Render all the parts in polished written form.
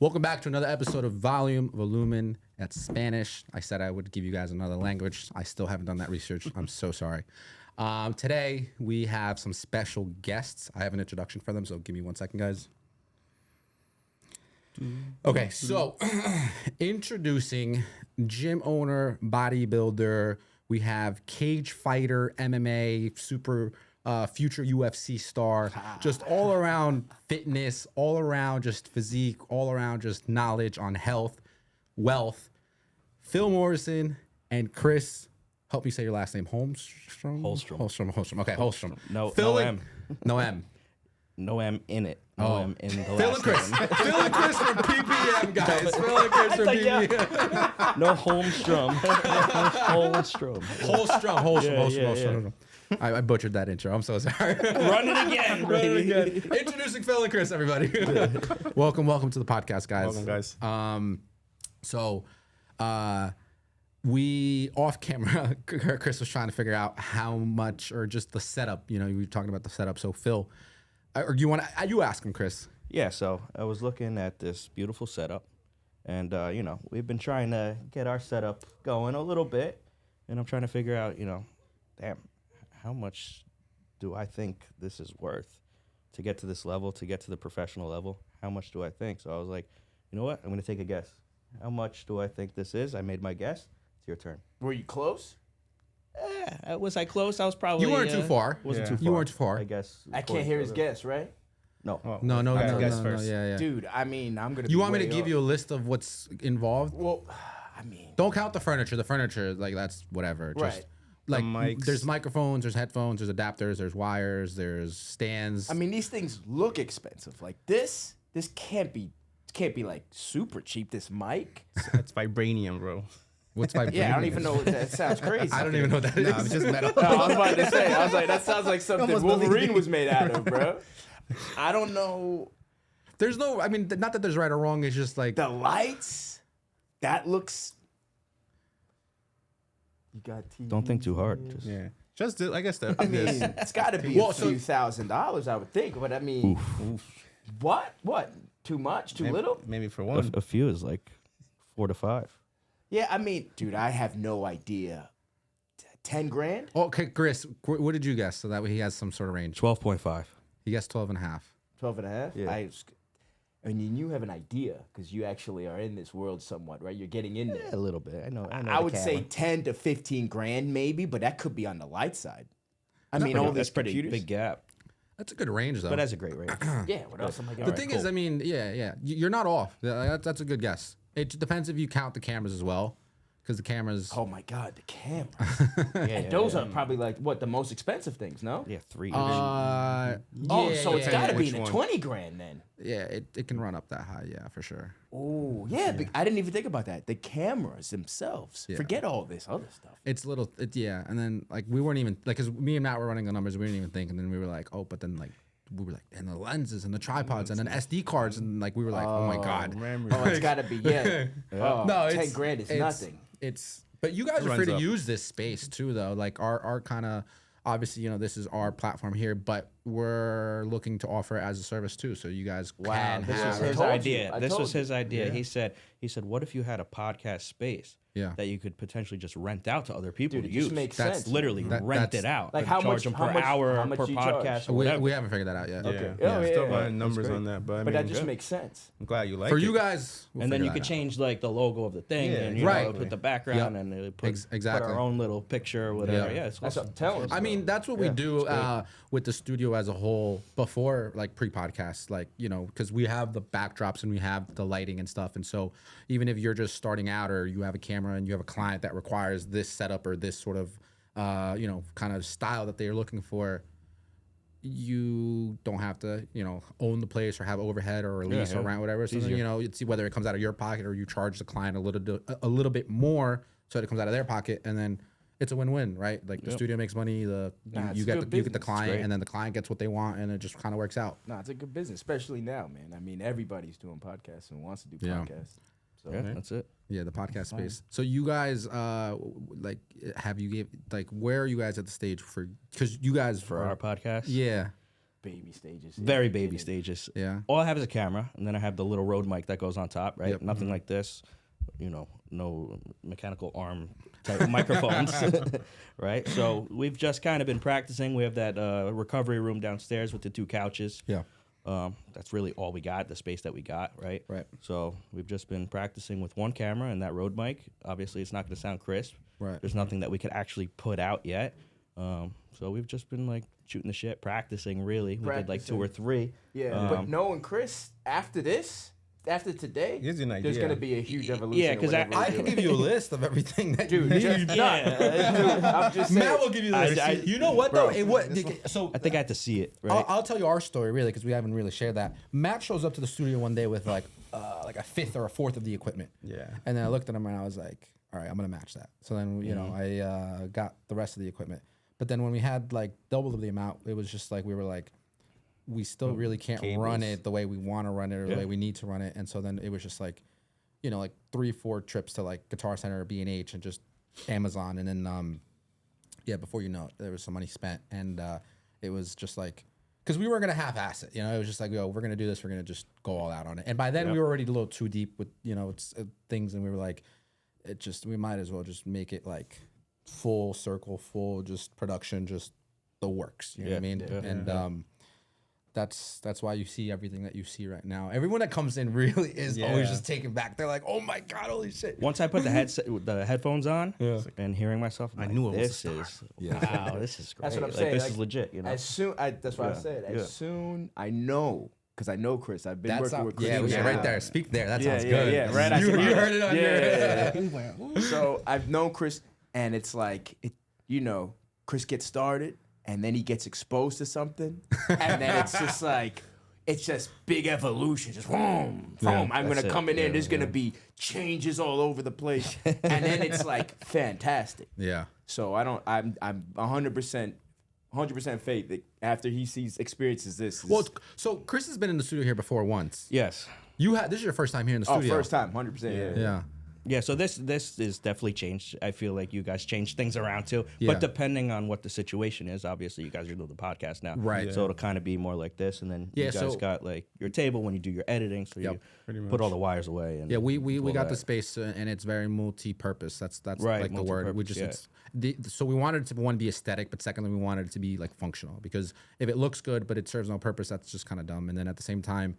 Welcome back to another episode of Volumen. That's Spanish. I said I would give you guys another language. I still haven't done that research. I'm so sorry. Today, we have some special guests. I have an introduction for them, so give me 1 second, guys. Okay, so introducing gym owner, bodybuilder. We have cage fighter, MMA, future UFC star, just all around fitness, all around just physique, all around just knowledge on health, wealth. Phil Morrison and Chris, help me say your last name, Holstrom? Holstrom. Okay, Holstrom. No M. No M. No M in it. No M in the Phil last and Chris. name. Phil and Chris from PPM, guys. Phil and Chris from PPM. No Holmstrom. Holstrom. I butchered that intro. I'm so sorry. Run it again. Introducing Phil and Chris, everybody. Welcome to the podcast, guys. Welcome, guys. We off camera, Chris was trying to figure out how much, or just the setup. You know, we were talking about the setup. So Phil, or you ask him, Chris? Yeah. So I was looking at this beautiful setup, and we've been trying to get our setup going a little bit, and I'm trying to figure out, damn, how much do I think this is worth to get to this level, to get to the professional level? How much do I think? So I was like, you know what? I'm going to take a guess. How much do I think this is? I made my guess. It's your turn. Were you close? Was I close? I was probably... You weren't too far. Wasn't too far. You weren't too far. I guess. I can't hear his guess, right? No. Oh, no. First. Yeah. Dude, I mean, I'm going to You want me to give you a list of what's involved? Well, I mean... Don't count the furniture. The furniture, like, that's whatever. Right. Just, like, there's microphones, there's headphones, there's adapters, there's wires, there's stands. I mean, these things look expensive. Like, this can't be like super cheap, this mic. That's vibranium, bro. What's vibranium? Yeah, I don't even know what that sounds crazy. I don't even know what that is. It's just metal. No, I was about to say, I was like, that sounds like something Wolverine was made out of, bro. I don't know. There's no, I mean, not that there's right or wrong. It's just like The lights, that looks... You got TV. Don't think too hard. Just, I guess that. I mean, it's got to be a few $1,000s, I would think. But I mean, what? Too much? Too little? Maybe for one. A few is like 4 to 5. Yeah, I mean, dude, I have no idea. 10 grand? Okay, Chris, what did you guess? So that way he has some sort of range. 12.5. He guessed 12 and a half. 12 and a half? Yeah. I mean, you have an idea because you actually are in this world somewhat, right? You're getting in there. A little bit. I know. I would say 10 to 15 grand maybe, but that could be on the light side. I mean, all that's these pretty computers. big gap, That's a good range, though. but that's a great range. Yeah, what else am I The going thing is, I mean, yeah. You're not off. That's a good guess. It depends if you count the cameras as well, because the cameras... Oh, my God, the cameras. Those are probably like, what, the most expensive things, no? Yeah, 3. So it's got to be in the 20 grand then. Yeah, it can run up that high, yeah, for sure. Oh, yeah, but I didn't even think about that. The cameras themselves. Yeah. Forget all this other stuff. It's little, and then, like, we weren't even, like, because me and Matt were running the numbers, we didn't even think, and then we were like, and the lenses and the tripods and then SD cards, and, like, we were like, oh my God. Oh, it's got to be, yeah. Oh, No, 10 grand is nothing. But you guys are free to up. use this space too, though. Like our kind of, obviously, this is our platform here, but we're looking to offer it as a service too. So you guys can This was have. his told you. idea. I This told was his idea. He said, what if you had a podcast space that you could potentially just rent out to other people Dude, to it use? just makes That's sense. literally rent it out. Like, and how charge much- them how per much- hour, how much per you charge? podcast, or whatever. We haven't figured that out yet. Okay. Yeah, Oh, yeah, still yeah, running numbers great. on that, but I But mean, that just makes sense. I'm glad you like For it. you guys, we'll And then you figure could that change like the logo of the thing, Yeah, and right. put the background, and put exactly. our own little picture or whatever. Yeah. Yeah, it's That's awesome. what I'm telling you. out. I mean, that's what we do with the studio as a whole before, like, pre-podcast, like, because we have the backdrops and we have the lighting and stuff. And so even if you're just starting out or you have a camera and you have a client that requires this setup or this sort of, kind of style that they're looking for, you don't have to, own the place or have overhead or a lease or rent, whatever. So then, you'd see whether it comes out of your pocket or you charge the client a little bit more so that it comes out of their pocket, and then it's a win-win, right? Like the studio makes money, you get the client, and then the client gets what they want, and it just kind of works out. Nah, it's a good business, especially now, man. I mean, everybody's doing podcasts and wants to do podcasts. So Yeah, that's it. Yeah, the podcast space. So you guys, where are you guys at the stage because you guys For our podcast. Yeah. baby stages. Very baby stages. Yeah. All I have is a camera, and then I have the little Rode mic that goes on top, right? Yep. Nothing like this, no mechanical arm type microphones, right? So we've just kind of been practicing. We have that recovery room downstairs with the 2 couches. Yeah. That's really all we got, the space that we got, right? Right. So we've just been practicing with one camera and that Rode mic. Obviously, it's not going to sound crisp. Right. There's nothing that we could actually put out yet. So we've just been like shooting the shit, practicing really. We did like 2 or 3. Yeah, but knowing Chris, after today, Gives you an there's idea. going to be a huge evolution. Yeah, 'cause I can give you a list of everything that Dude, you need. just not. Dude, I'm just saying. Matt will give you the list. You know what, though? So I think I had to see it, right? I'll tell you our story, really, because we haven't really shared that. Matt shows up to the studio one day with like a fifth or a fourth of the equipment. Yeah. And then I looked at him and I was like, all right, I'm going to match that. So then, I got the rest of the equipment. But then when we had like double of the amount, it was just like we were like, we still really can't run it the way we want to run it or the way we need to run it. And so then it was just like, like 3-4 trips to like Guitar Center or B&H and just Amazon. And then, before you know it, there was some money spent. And it was just like, because we weren't going to half-ass it. It was just like, we're going to do this. We're going to just go all out on it. And by then we were already a little too deep with, things. And we were like, we might as well just make it like full circle, full just production, just the works. You know what I mean? Yeah. And that's why you see everything that you see right now. Everyone that comes in really is always just taken back. They're like, "Oh my god, holy shit!" Once I put the headphones on and hearing myself, I knew it was a this star. is wow, this is great. That's what I'm like, saying. This Like, is legit. As soon, that's what I said. As soon I know, because I know Chris. I've been working with Chris. right there. Speak there. That sounds yeah, good. yeah, right. You heard it on your. So I've known Chris, and it's like, Chris gets started, and then he gets exposed to something, and then it's just like, it's just big evolution, just boom, boom. I'm gonna come in there, and there's gonna be changes all over the place, and then it's like fantastic. Yeah. So I'm 100% faith that after he experiences this. Well, so Chris has been in the studio here before once. Yes. This is your first time here in the studio. first time, 100%. Yeah. Yeah, so this is definitely changed. I feel like you guys changed things around too. Yeah. But depending on what the situation is, obviously you guys are doing the podcast now. Right. So it'll kind of be more like this. And then you guys got like your table when you do your editing. So you put all the wires away. And we got that. the space and it's very multi-purpose. That's Right, like the word. We just so we wanted it to one be aesthetic, but secondly we wanted it to be like functional, because if it looks good but it serves no purpose, that's just kind of dumb. And then at the same time,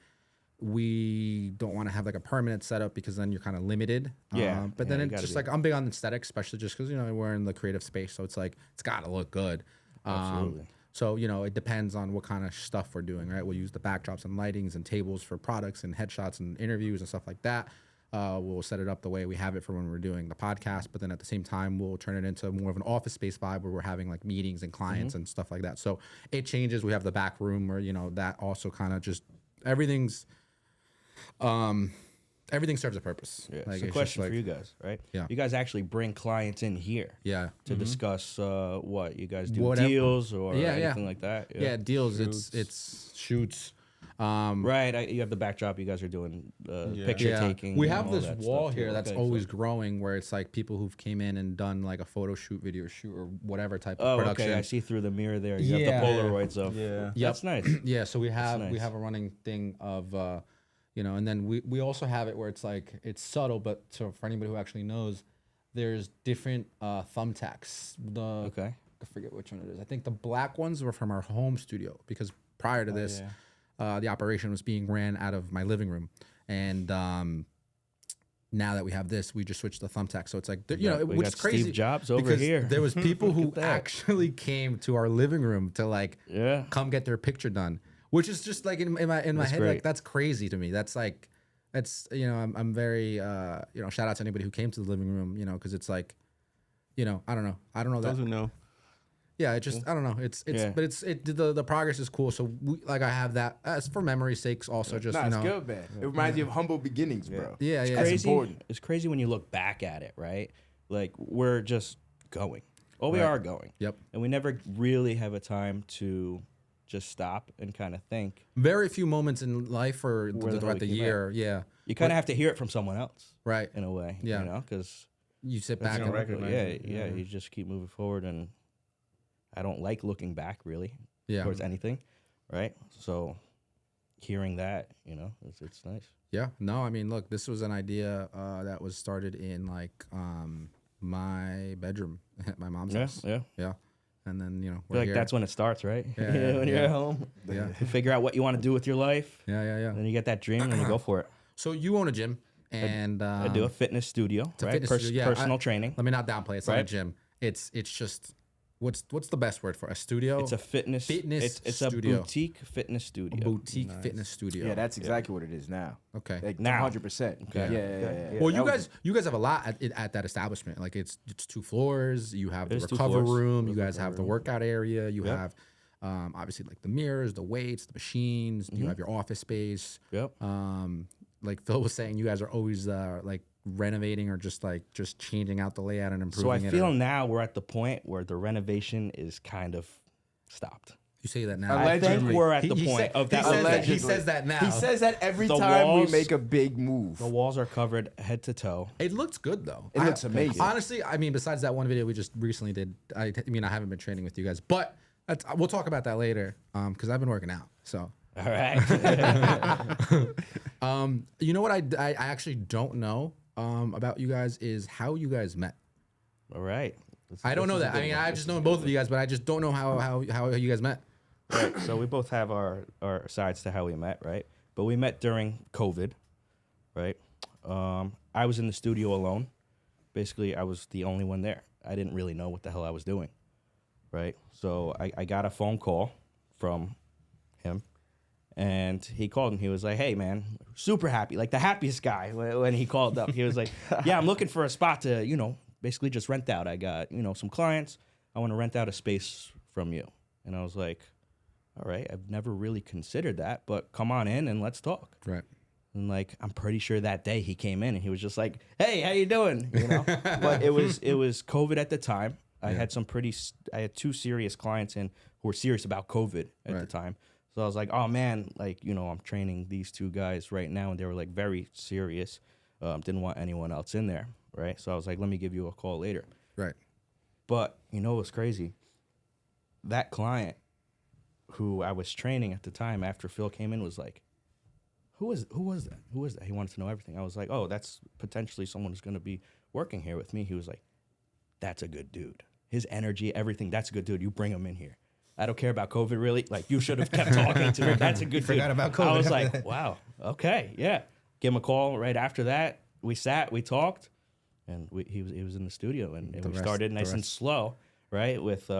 we don't want to have like a permanent setup, because then you're kind of limited. But then it's just like, I'm big on aesthetics, especially just because we're in the creative space, so it's like it's got to look good. Absolutely. So it depends on what kind of stuff we're doing, right? We'll use the backdrops and lightings and tables for products and headshots and interviews and stuff like that. We'll set it up the way we have it for when we're doing the podcast, but then at the same time we'll turn it into more of an office space vibe where we're having like meetings and clients and stuff like that. So it changes. We have the back room where that also kind of just everything serves a purpose. Yeah. Like, So it's question just for you guys, right? Yeah. You guys actually bring clients in here to discuss what you guys do, Whatever. deals or anything like that? Yeah, deals. It's shoots. Right. You have the backdrop. You guys are doing picture taking. We and have all this that wall stuff, here too. that's Okay, always so- growing, where it's like people who've came in and done like a photo shoot, video shoot, or whatever type of Oh, production. okay. I see through the mirror there. You Yeah. have the Polaroids of. Yeah. That's nice. Yeah, so we have nice. a running thing of and then we also have it where it's like it's subtle, but so for anybody who actually knows, there's different thumbtacks. Okay. I forget which one it is. I think the black ones were from our home studio, because prior to this, the operation was being ran out of my living room, and now that we have this, we just switched the thumbtack. So it's like We which got is crazy. Steve Jobs over because here. there was people who at that. actually came to our living room to like come get their picture done, which is just like in my head, great. like that's crazy to me. That's like I'm very shout out to anybody who came to the living room, because it's like I don't know Those who know. yeah, it just I don't know. But the progress is cool. So I have that as for memory's sakes. Also, just It's good, man. It reminds you of humble beginnings, bro. Yeah, yeah. That's Crazy. important. It's crazy when you look back at it, right? Like we're just going. Well, we are going. Yep. And we never really have a time to just stop and kind of think. Very few moments in life or Where the throughout hell the we came year. Yeah. You kind of have to hear it from someone else, Right. in a way. Yeah. Because You sit back you and don't recognize it. yeah, you just keep moving forward, and I don't like looking back really Yeah. towards anything, right? So hearing that, you know, it's nice. Yeah. No, I mean, look, this was an idea that was started in like my bedroom at my mom's house. Yeah. Yeah. And then, you know, I we're feel like here. that's when it starts, right? Yeah, when you're yeah. at home. Yeah. You figure out what you want to do with your life. Yeah. And then you get that dream and you go for it. So you own a gym, and I do a fitness studio, a right? fitness studio, yeah, Personal training. let me not downplay it. It's not a Right. gym. It's just what's the best word for a studio? It's a fitness. It's studio. a boutique fitness studio. Boutique fitness studio. Yeah, that's exactly what it is now. Okay. Like Now. 100%. Okay. Yeah. Well, That you guys have a lot at that establishment. Like it's 2 floors. You have the It is 2 recover floors. room. You guys have the workout area. You Yep. have obviously like the mirrors, the weights, the machines. You have your office space. Yep. Like Phil was saying, you guys are always like renovating or just changing out the layout and improving So I it. feel now we're at the point where the renovation is kind of stopped. You say that now. I think Allegedly. we're at the He point said- of that. he says that- allegedly. he says that now. He says that every The time walls- we make a big move. The walls are covered head to toe. It looks good though. It looks amazing. Honestly, I mean, besides that one video we just recently did, I mean, I haven't been training with you guys, but we'll talk about that later because I've been working out. So, All right. you know what I actually don't know about you guys is how you guys met. All right. I don't know that. I mean, I just know both of you guys, but I just don't know how you guys met. Right. So we both have our sides to how we met, right? But we met during COVID, right? I was in the studio alone. Basically, I was the only one there. I didn't really know what the hell I was doing, right? So I got a phone call from him, and he called and he was like, "Hey, man, super happy, like the happiest guy." When he called up, he was like, "Yeah, I'm looking for a spot to, you know, basically just rent out. I got, you know, some clients. I want to rent out a space from you." And I was like, "All right, I've never really considered that, but come on in and let's talk." Right. And like, I'm pretty sure that day he came in and he was just like, "Hey, how you doing?" You know. But it was COVID at the time. I had I had 2 serious clients in who were serious about COVID at the time. So I was like, "Oh man, like, you know, I'm training these 2 guys right now," and they were like very serious. Didn't want anyone else in there, right? So I was like, "Let me give you a call later." Right. But you know what's crazy? That client who I was training at the time after Phil came in was like, who was that? He wanted to know everything. I was like, "Oh, that's potentially someone who's going to be working here with me." He was like, "That's a good dude. His energy, everything, that's a good dude. You bring him in here. I don't care about COVID, really. Like, you should have kept talking to him. That's a good dude." Forgot about COVID I was after like, that. "Wow, okay, yeah." Give him a call right after that. We sat, we talked, and he was in the studio, and we started nice and slow, right, with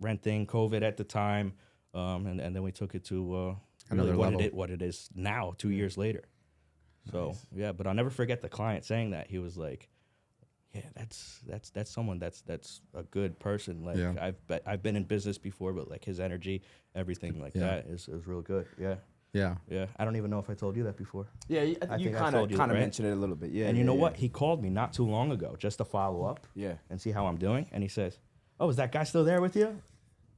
renting, COVID at the time, and then we took it to Another really level. what it is now, 2 years later. So yeah, but I'll never forget the client saying that. He was like, "Yeah, that's someone that's a good person. Like, Yeah. I've been in business before, but like his energy, everything like that is real good." Yeah. Yeah. Yeah, I don't even know if I told you that before. Yeah, you think I kind told of you, right? mentioned it a little bit. Yeah. And you know yeah. what? He called me not too long ago just to follow up Yeah. and see how I'm doing. And he says, "Oh, is that guy still there with you?"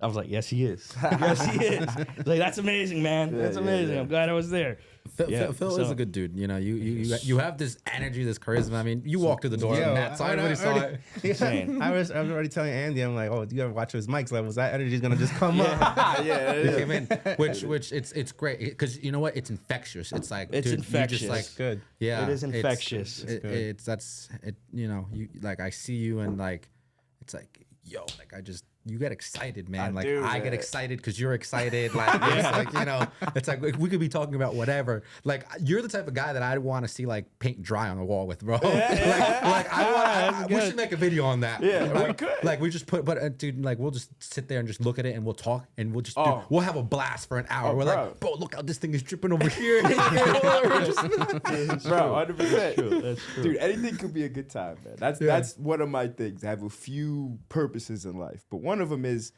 I was like, "Yes, he is. Yes, he is." Like, "That's amazing, man. That's amazing. I'm glad I was there." Phil is a good dude. You know, you have this energy, this charisma. I mean, you walked through the door and Matt saw everybody saw it. Insane. I was already telling Andy, I'm like, "Oh, do you ever watch his mics levels? That energy's gonna just come up." Yeah. He came in, which it's great because you know what? It's infectious. It's like It's dude, infectious. You just like Good. yeah, It is infectious. It's you know, you like I see you and like it's like yo, like you get excited, man. Like do, I get man. excited because you're excited. Like it's like, you know, it's like we could be talking about whatever. Like you're the type of guy that I want to see like paint dry on the wall with, bro. We should make a video on that. Yeah, like, we could. Like we just dude, like we'll just sit there and just look at it and we'll talk and we'll just Oh. we'll have a blast for an hour. Oh, We're bro. like, bro, look how this thing is dripping over here. Bro, 100%. True. That's true. Dude, anything could be a good time, man. That's one of my things. I have a few purposes in life, but one of them is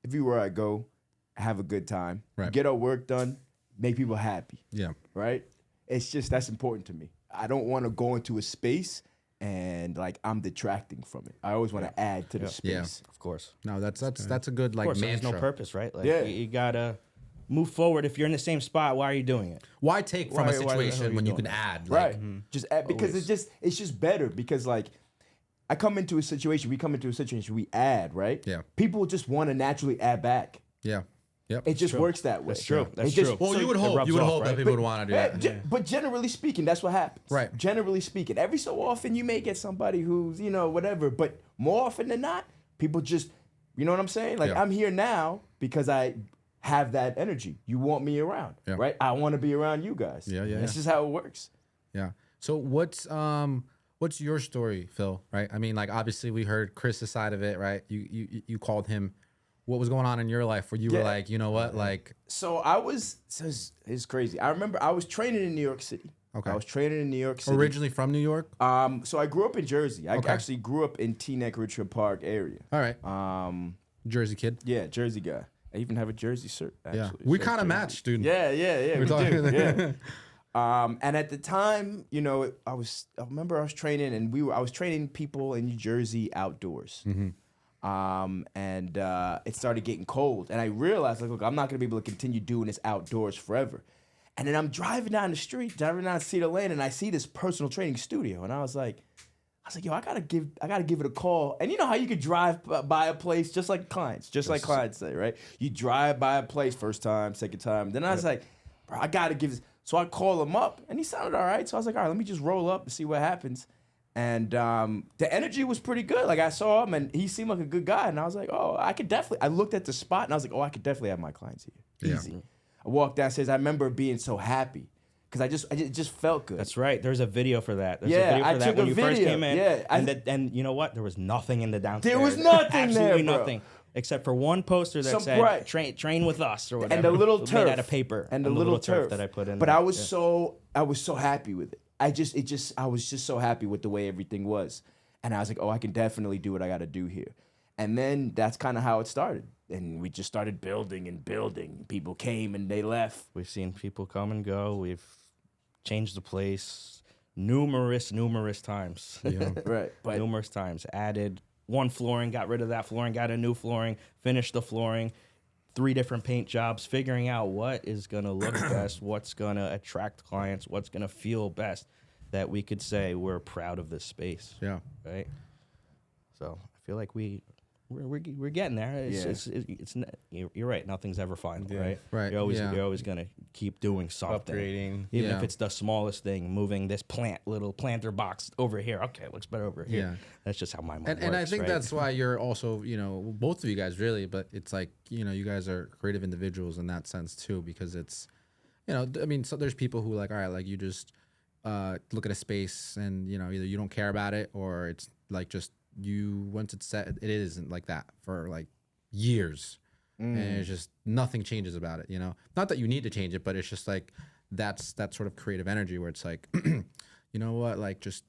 everywhere I go, I have a good time, Right. get our work done, make people happy, Yeah. right? It's just that's important to me. I don't want to go into a space and like I'm detracting from it. I always want to add to the Yeah. space. Of course. No, that's a good Of like course, there's mantra. no purpose, right? Like, Yeah. you gotta move forward. If you're in the same spot, why are you doing it? Why take from Why- a why the hell are situation you when you doing can add? Right. Like, Just add, because Always. it's just better because like we come into a situation, we add, right? Yeah. People just want to naturally add back. yeah. Yep. It just true. works that way. That's true. That's It just- true. Well, so you would it hope rubs you would off, hope that right? people would want to do that. But generally speaking, that's what happens. Right. Generally speaking, every so often you may get somebody who's, whatever, but more often than not, people just, you know what I'm saying? Like, Yeah. I'm here now because I have that energy. You want me around, Yeah. right? I want to be around you guys. Yeah, yeah, This yeah. is how it works. Yeah. So what's your story, Phil? Right. I mean, like obviously we heard Chris's side of it, right? You called him. What was going on in your life where you were Yeah. like, you know what, like, So it's crazy. I remember I was training in New York City. Okay. I was training in New York City. originally from New York? So I grew up in Jersey. I Okay. actually grew up in Teaneck, Richard Park area. All right. Jersey kid. Yeah, Jersey guy. I even have a Jersey shirt. Actually. Yeah. We Says kind of Jersey. matched, dude. Yeah, we do. talking- Yeah. And at the time, I remember I was training, and I was training people in New Jersey outdoors. And it started getting cold, and I realized, like, look, I'm not gonna be able to continue doing this outdoors forever. And then I'm driving down the street, driving down Cedar Lane, and I see this personal training studio, and I was like, yo, I gotta give it a call. And you know how you could drive by a place just like clients say, right? You drive by a place first time, second time. Then I was like, bro, I gotta give this. So I call him up, and he sounded all right. So I was like, all right, let me just roll up and see what happens. And the energy was pretty good. Like, I saw him, and he seemed like a good guy. And I was like, oh, I looked at the spot, and I was like, oh, I could definitely have my clients here. Yeah. Easy. I walked downstairs. I remember being so happy because it just felt good. That's right. There's a video for that. There's Yeah, a video I for that took when a you first video. came in. Yeah, and you know what? There was nothing in the downstairs. There was nothing Absolutely there, bro. nothing. Except for one poster that Some- said right. train with us or whatever. and the little Made turf out of paper. and the little turf that I put in But there. I was so happy with it. I was just so happy with the way everything was, and I was like, oh, I can definitely do what I got to do here. And then that's kind of how it started, and we just started building and building. People came and they left. We've seen people come and go. We've changed the place numerous times. Yeah. Right, but Numerous times. Added one flooring, got rid of that flooring, got a new flooring, finished the flooring, 3 different paint jobs, figuring out what is going to look best, what's going to attract clients, what's going to feel best, that we could say we're proud of this space. Yeah. Right? So I feel like we're getting there. You're right. Nothing's ever final, right? Right, You're always yeah. gonna keep doing something, Upgrading. even Yeah. if it's the smallest thing. Moving this little planter box over here. Okay, it looks better over here. Yeah. That's just how my mind works. And I think right? that's why you're also, both of you guys really, but it's like, you guys are creative individuals in that sense too, because it's, I mean, so there's people who like, all right, like you just look at a space and, either you don't care about it or it's like just once it's set, it isn't like that for like years. And it's just nothing changes about it, Not that you need to change it, but it's just like that's that sort of creative energy where it's like, you know what, like just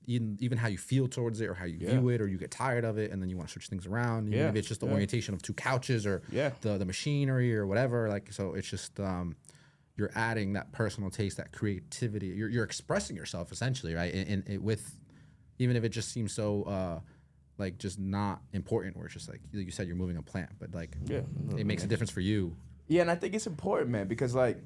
even how you feel towards it or how you view it or you get tired of it and then you want to switch things around. Yeah. Maybe it's just the orientation of 2 couches or Yeah. the machinery or whatever. Like, so it's just you're adding that personal taste, that creativity. You're expressing yourself essentially, right? And with even if it just seems so like just not important, where it's just like you said, you're moving a plant, but like it makes a difference for you. yeah, and I think it's important, man, because like,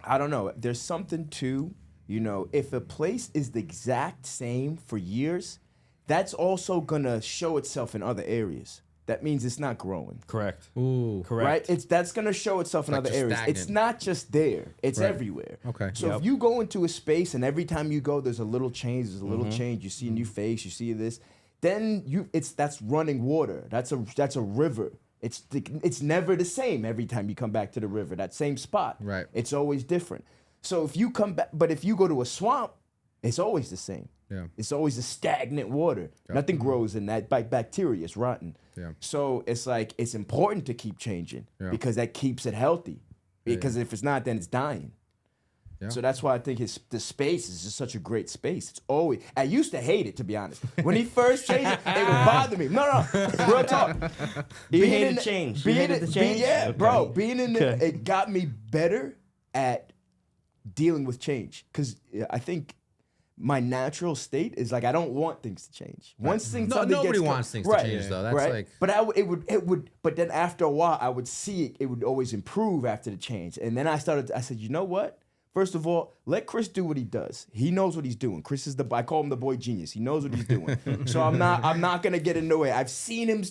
I don't know, there's something to, if a place is the exact same for years, that's also gonna show itself in other areas. That means it's not growing. correct. Ooh, Correct. Right? That's gonna show itself in Like other just areas. stagnant. It's not just there. It's Right. everywhere. Okay. So if you go into a space and every time you go, there's a little change. There's a little change. You see a new face. You see this. Then that's running water. That's a river. It's never the same every time you come back to the river. That same spot. Right. It's always different. So if you come back, but if you go to a swamp, it's always the same. Yeah. It's always the stagnant water. Nothing grows in that. Bacteria is rotten. Yeah. So it's like it's important to keep changing Yeah. because that keeps it healthy. Because if it's not, then it's dying. Yeah. So that's why I think the space is just such a great space. It's always. I used to hate it, to be honest. When he first changed it, it would bother me. No, real talk. You hated change. You hated the change? Yeah, Okay. bro. Being in it, Okay. it got me better at dealing with change. Because I think my natural state is like I don't want things to change. Once things something Nobody gets wants things to change though. That's like but it would. But then after a while, I would see it. It would always improve after the change. And then I said, you know what? First of all, let Chris do what he does. He knows what he's doing. Chris is I call him the boy genius. He knows what he's doing. So I'm not gonna get in the way. I've seen him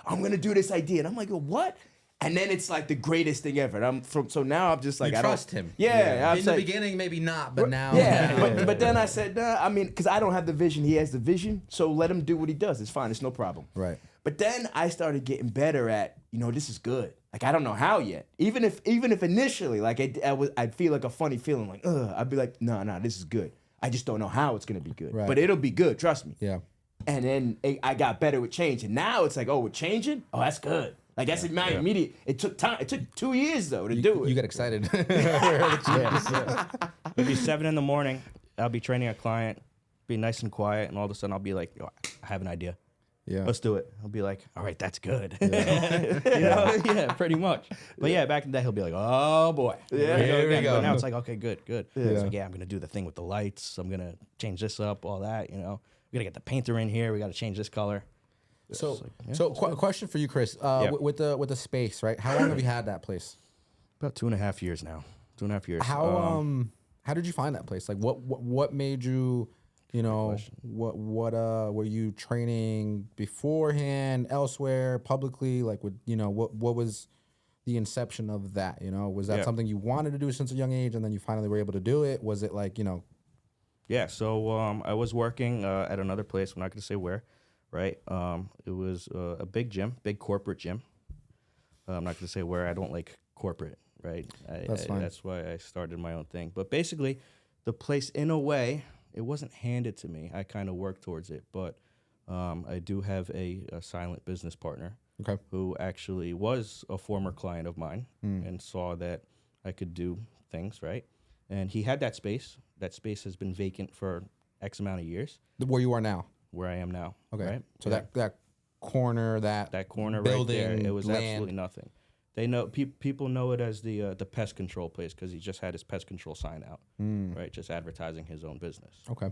I'm gonna do this idea, and I'm like, what? And then it's like the greatest thing ever. And so now I'm just like, You I trust don't, him. Yeah. I was In the like, beginning, maybe not, but now. yeah. But then I said, nah, I mean, because I don't have the vision. He has the vision. So let him do what he does. It's fine. It's no problem. Right. But then I started getting better at, this is good. Like, I don't know how yet. Even if initially, like, I'd feel like a funny feeling, like, I'd be like, no, this is good. I just don't know how it's gonna be good. Right. But it'll be good, trust me. Yeah. And then I got better with change. And now it's like, oh, we're changing? Oh, that's good. Like, that's my immediate. It took time. It took 2 years, though, to do it. You got excited. It'll be 7 in. I'll be training a client, be nice and quiet, and all of a sudden I'll be like, yo, I have an idea. Yeah. Let's do it. I'll be like, all right, that's good. Yeah, pretty much. But yeah, back in the day, he'll be like, oh boy. Yeah. Here we go. But now it's like, okay, good. It's like, Yeah. I'm going to do the thing with the lights. I'm going to change this up, all that, We got to get the painter in here. We got to change this color. So, yeah, question for you, Chris. Yeah. With the space, right? How long have you had that place? About 2.5 years now. 2.5 years. How did you find that place? Like, what made you, what were you training beforehand, elsewhere, publicly? Like, what was the inception of that? Was that something you wanted to do since a young age, and then you finally were able to do it? Was it like, Yeah, so I was working at another place. I'm not going to say where, right? It was a big gym, big corporate gym. I'm not going to say where. I don't like corporate, right? That's fine. That's why I started my own thing. But basically, the place, in a way, it wasn't handed to me. I kind of worked towards it. But I do have a silent business partner who actually was a former client of mine and saw that I could do things, right? And he had that space. That space has been vacant for X amount of years. where you are now? Where I am now. Okay. Right? So Yeah. that corner, that corner building, right there, it was land. absolutely nothing. They know people know it as the pest control place because he just had his pest control sign out, right? Just advertising his own business, Okay.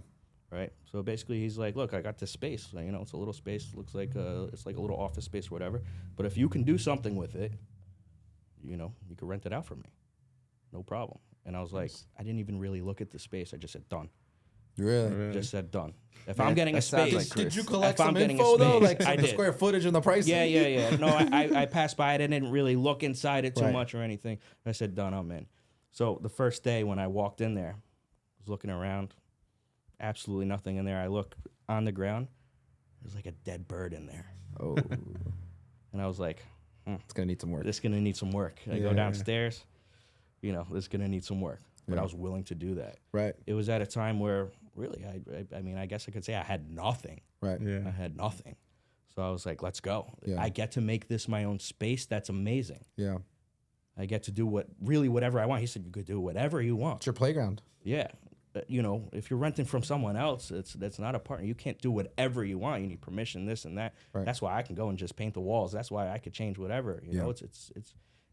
right? So basically, he's like, "Look, I got this space. It's a little space. Looks like it's like a little office space or whatever. But if you can do something with it, you can rent it out for me, no problem." And I was like, I didn't even really look at the space. I just said done. Really? Just said done. If I'm getting a that sounds space, like Chris. Did you collect If I'm some getting a info though, space, like I the did. square footage and the pricing? Yeah. No, I passed by it. I didn't really look inside it too Right. much or anything. I said, done, I'm in. So the first day when I walked in there, I was looking around, absolutely nothing in there. I look on the ground, there's like a dead bird in there. Oh, And I was like, it's gonna need some work. this is going to need some work. I go Yeah. downstairs, this is going to need some work. But Yeah. I was willing to do that. Right. It was at a time where really, I mean, I guess I could say I had nothing. Right. Yeah. I had nothing. So I was like, let's go. Yeah. I get to make this my own space. That's amazing. Yeah. I get to do whatever I want. He said, you could do whatever you want. It's your playground. Yeah. If you're renting from someone else, that's not a partner. You can't do whatever you want. You need permission, this and that. Right. That's why I can go and just paint the walls. That's why I could change whatever. You know,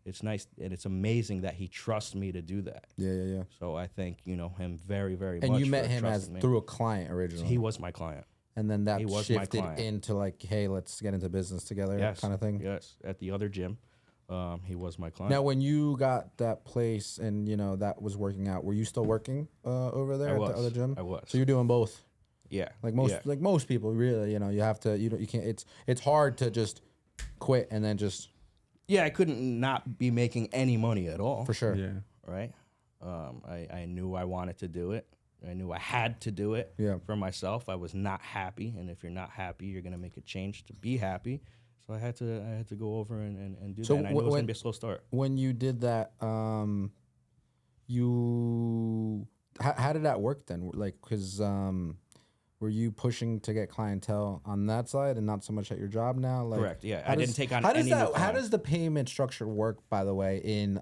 it's nice and it's amazing that he trusts me to do that. Yeah. So I thank, him very, very much. And you met for him as trusting me. through a client originally. He was my client. And then that he was my shifted client. into like, hey, let's get into business together, Yes. kind of thing. Yes. At the other gym, he was my client. Now, when you got that place and that was working out, were you still working over there I at was. the other gym? I was. So you're doing both. Yeah. Like most, Yeah. like most people, really, you have to, you can't. It's hard to just quit and then just Yeah, I couldn't not be making any money at all. for sure. Yeah. Right? I knew I wanted to do it. I knew I had to do it Yeah. for myself. I was not happy, and if you're not happy, you're gonna make a change to be happy. So I had to go over and do So that. And I knew it was when- gonna be a slow start. When you did that, how did that work then? Like, because were you pushing to get clientele on that side and not so much at your job now? Like, Correct. Yeah, how I does- didn't take on how does any that? new How clients. does the payment structure work? By the way, in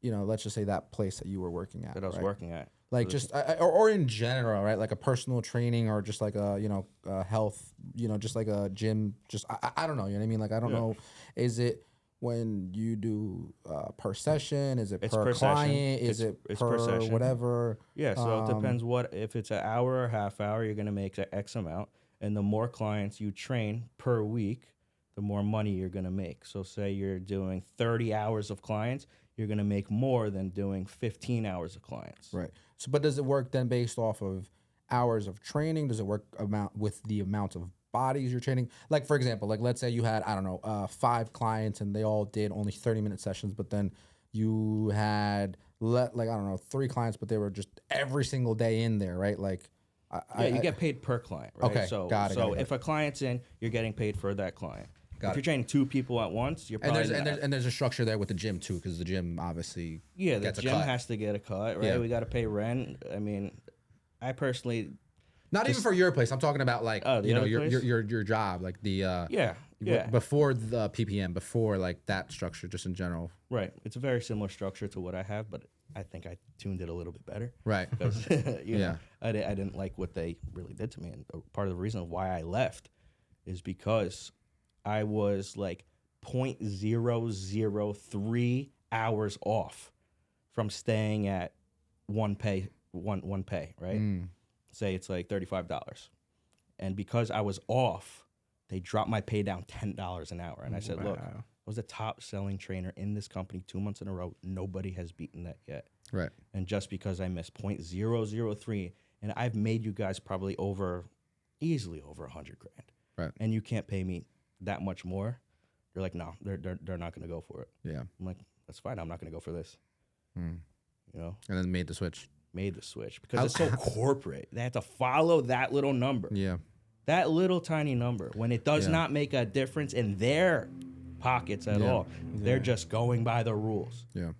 let's just say that place that you were working at, that I was right? working at? Like just or in general, right? Like a personal training or just like a health, just like a gym. Just I don't know. You know what I mean? Like I don't know. Is it when you do per session? Is it It's per per session. client? Is It's it per per session. whatever? Yeah, so it depends if it's an hour or half hour, you're going to make the X amount. And the more clients you train per week, the more money you're going to make. So say you're doing 30 hours of clients, you're going to make more than doing 15 hours of clients. Right. So, but does it work then based off of hours of training? Does it work with the amount of bodies you're training? Like, for example, like let's say you had, I don't know, 5 clients and they all did only 30-minute sessions, but then you had, I don't know, 3 clients, but they were just every single day in there, right? Like, you get paid per client, right? Okay, so got it. if a client's in, you're getting paid for that client. If you're training 2 people at once, you're probably and there's a structure there with the gym too, because the gym obviously the gets gym a cut. has to get a cut, right? Yeah. We got to pay rent. I mean, I personally not even for your place. I'm talking about like the you know other place? your job, like the yeah. before the PPM, before like that structure, just in general. Right. It's a very similar structure to what I have, but I think I tuned it a little bit better. Right. Because you know, I didn't like what they really did to me, and part of the reason why I left is because I was like 0.003 hours off from staying at one pay, right? Say it's like $35. And because I was off, they dropped my pay down $10 an hour. And I said, look, I was the top selling trainer in this company 2 months in a row. Nobody has beaten that yet. Right. And just because I missed 0.003, and I've made you guys probably easily over $100,000. Right. And you can't pay me that much more. They're like, no, they're not going to go for it. Yeah. I'm like, that's fine. I'm not going to go for this. You know? And then made the switch. Made the switch because it's so corporate. They have to follow that little number. Yeah. That little tiny number. When it does not make a difference in their pockets at all, they're just going by the rules. Yeah.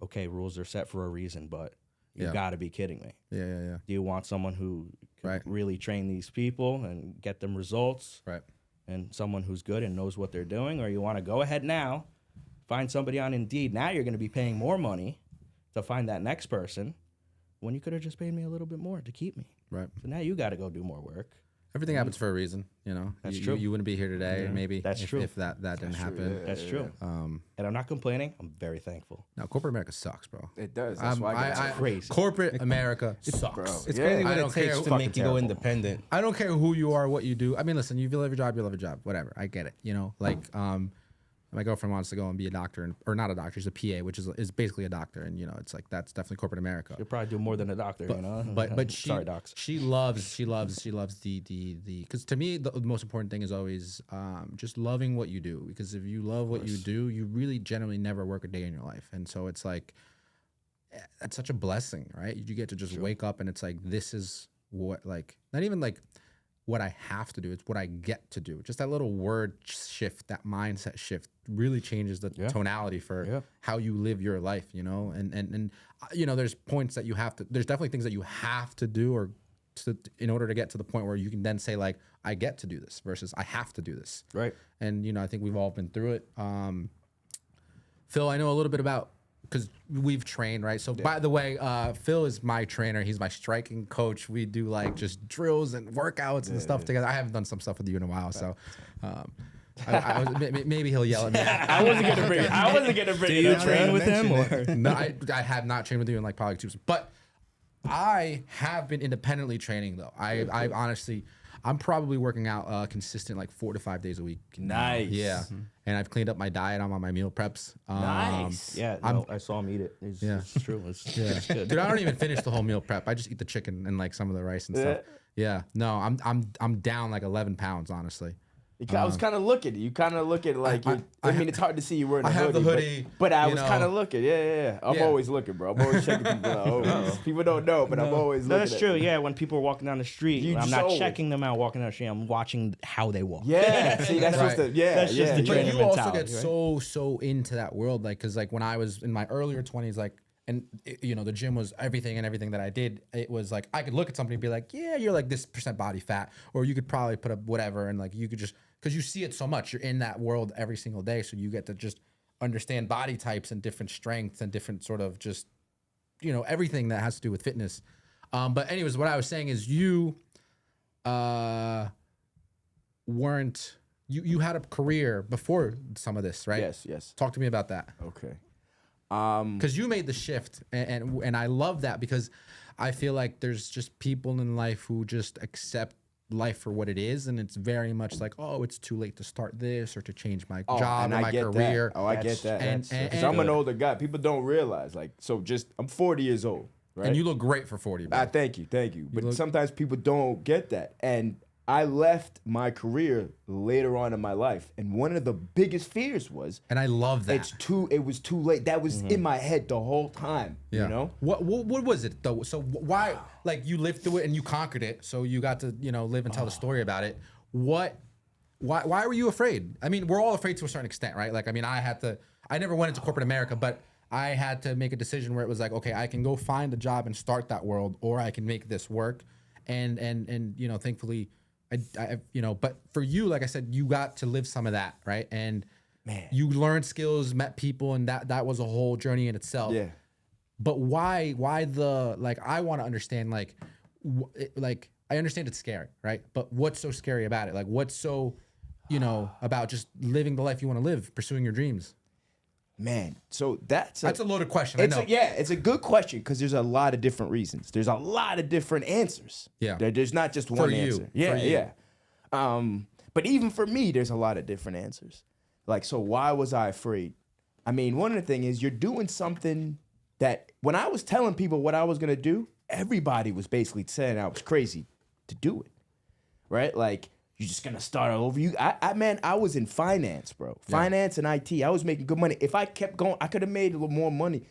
Okay, rules are set for a reason, but you got to be kidding me. Yeah. Do you want someone who can Right. really train these people and get them results? Right. And someone who's good and knows what they're doing? Or you want to go ahead now, find somebody on Indeed. Now you're going to be paying more money to find that next person when you could have just paid me a little bit more to keep me. Right. So now you got to go do more work. Everything happens for a reason, you know. That's you, true. You wouldn't be here today, maybe. That's true. If that didn't happen. That's true. And I'm not complaining. I'm very thankful. No, corporate America sucks, bro. It does. That's why I got crazy. Corporate America sucks. Bro. It's Yeah, crazy I what don't it takes care. to Fucking make you go terrible. independent. I don't care who you are, what you do. I mean, listen, you love your job, you love your job. Whatever. I get it. You know, like my girlfriend wants to go and be a doctor, or not a doctor, she's a PA, which is basically a doctor, and you know, it's like that's definitely corporate America. You'll probably do more than a doctor, you know. But she sorry, docs. she loves the because to me the most important thing is always just loving what you do, because if you love what you do, you really generally never work a day in your life, and so it's like that's such a blessing, right? You get to just wake up and it's like, this is what, like, not even like what I have to do, it's what I get to do. Just that little word shift, that mindset shift really changes the tonality for how you live your life, you know? And you know, there's points that you have to, there's definitely things that you have to do or in order to get to the point where you can then say like, I get to do this versus I have to do this. Right. And, you know, I think we've all been through it. Phil, I know a little bit about, because we've trained, right? So by the way, Phil is my trainer. He's my striking coach. We do like just drills and workouts and stuff together. I haven't done some stuff with you in a while, so maybe he'll yell at me. I wasn't gonna bring it. Do you train with him? Or? No, I have not trained with you in like probably 2 weeks, but I have been independently training though. I honestly, I'm probably working out consistent like 4 to 5 days a week. Nice. Yeah. And I've cleaned up my diet. I'm on my meal preps. Nice. Yeah, no, I saw him eat it. It's true. It's good. Dude, I don't even finish the whole meal prep. I just eat the chicken and like some of the rice and stuff. Yeah. No, I'm down like 11 pounds, honestly. I was kind of looking. You kind of look at like. I mean, it's hard to see you wearing. I have the hoodie, but I you was know. kind of looking. Yeah. I'm always looking, bro. I'm always checking people out. People don't know, but I'm always looking. That's true. Yeah, when people are walking down the street, You I'm just not always- checking them out walking down the street. I'm watching how they walk. Yeah. See, that's just the That's just the But trainer you also mentality, get right? so into that world, like, because like when I was in my earlier 20s, like, and you know, the gym was everything, and everything that I did, it was like I could look at somebody and be like, yeah, you're like this % body fat, or you could probably put up whatever, and like you could just, because you see it so much, you're in that world every single day, so you get to just understand body types and different strengths and different sort of just, you know, everything that has to do with fitness. But anyways, what I was saying is you weren't, you had a career before some of this, right? Yes. Talk to me about that. Okay. Because you made the shift, and I love that, because I feel like there's just people in life who just accept life for what it is, and it's very much like, oh, it's too late to start this or to change my job and or I my get career. That. Oh, I get that. And Because I'm an older guy. People don't realize. Like, so just I'm 40 years old, right? And you look great for 40. Bro. Thank you. But look- sometimes people don't get that, and I left my career later on in my life, and one of the biggest fears was, And I love that. it was too late. That was in my head the whole time. Yeah. You know? What was it though? So why, like, you lived through it and you conquered it, so you got to, you know, live and tell the story about it. Why were you afraid? I mean, we're all afraid to a certain extent, right? Like, I mean, I never went into corporate America, but I had to make a decision where it was like, okay, I can go find a job and start that world, or I can make this work. And you know, thankfully, I you know, but for you, like I said, you got to live some of that, right? And Man. you learned skills, met people, and that was a whole journey in itself. Yeah. But why the, like, I want to understand, like, like, I understand it's scary, right? But what's so scary about it? Like, what's so, you know, about just living the life you want to live, pursuing your dreams? Man, so that's a loaded question. I know. It's a good question because there's a lot of different reasons. There's a lot of different answers. Yeah. There's not just one For you. answer. Yeah, For you. yeah. But even for me, there's a lot of different answers. Like, so why was I afraid? I mean, one of the things is you're doing something that when I was telling people what I was gonna do, everybody was basically saying I was crazy to do it. Right? Like, you're just gonna start all over. I was in finance, bro. Finance and IT. I was making good money. If I kept going, I could have made a little more money.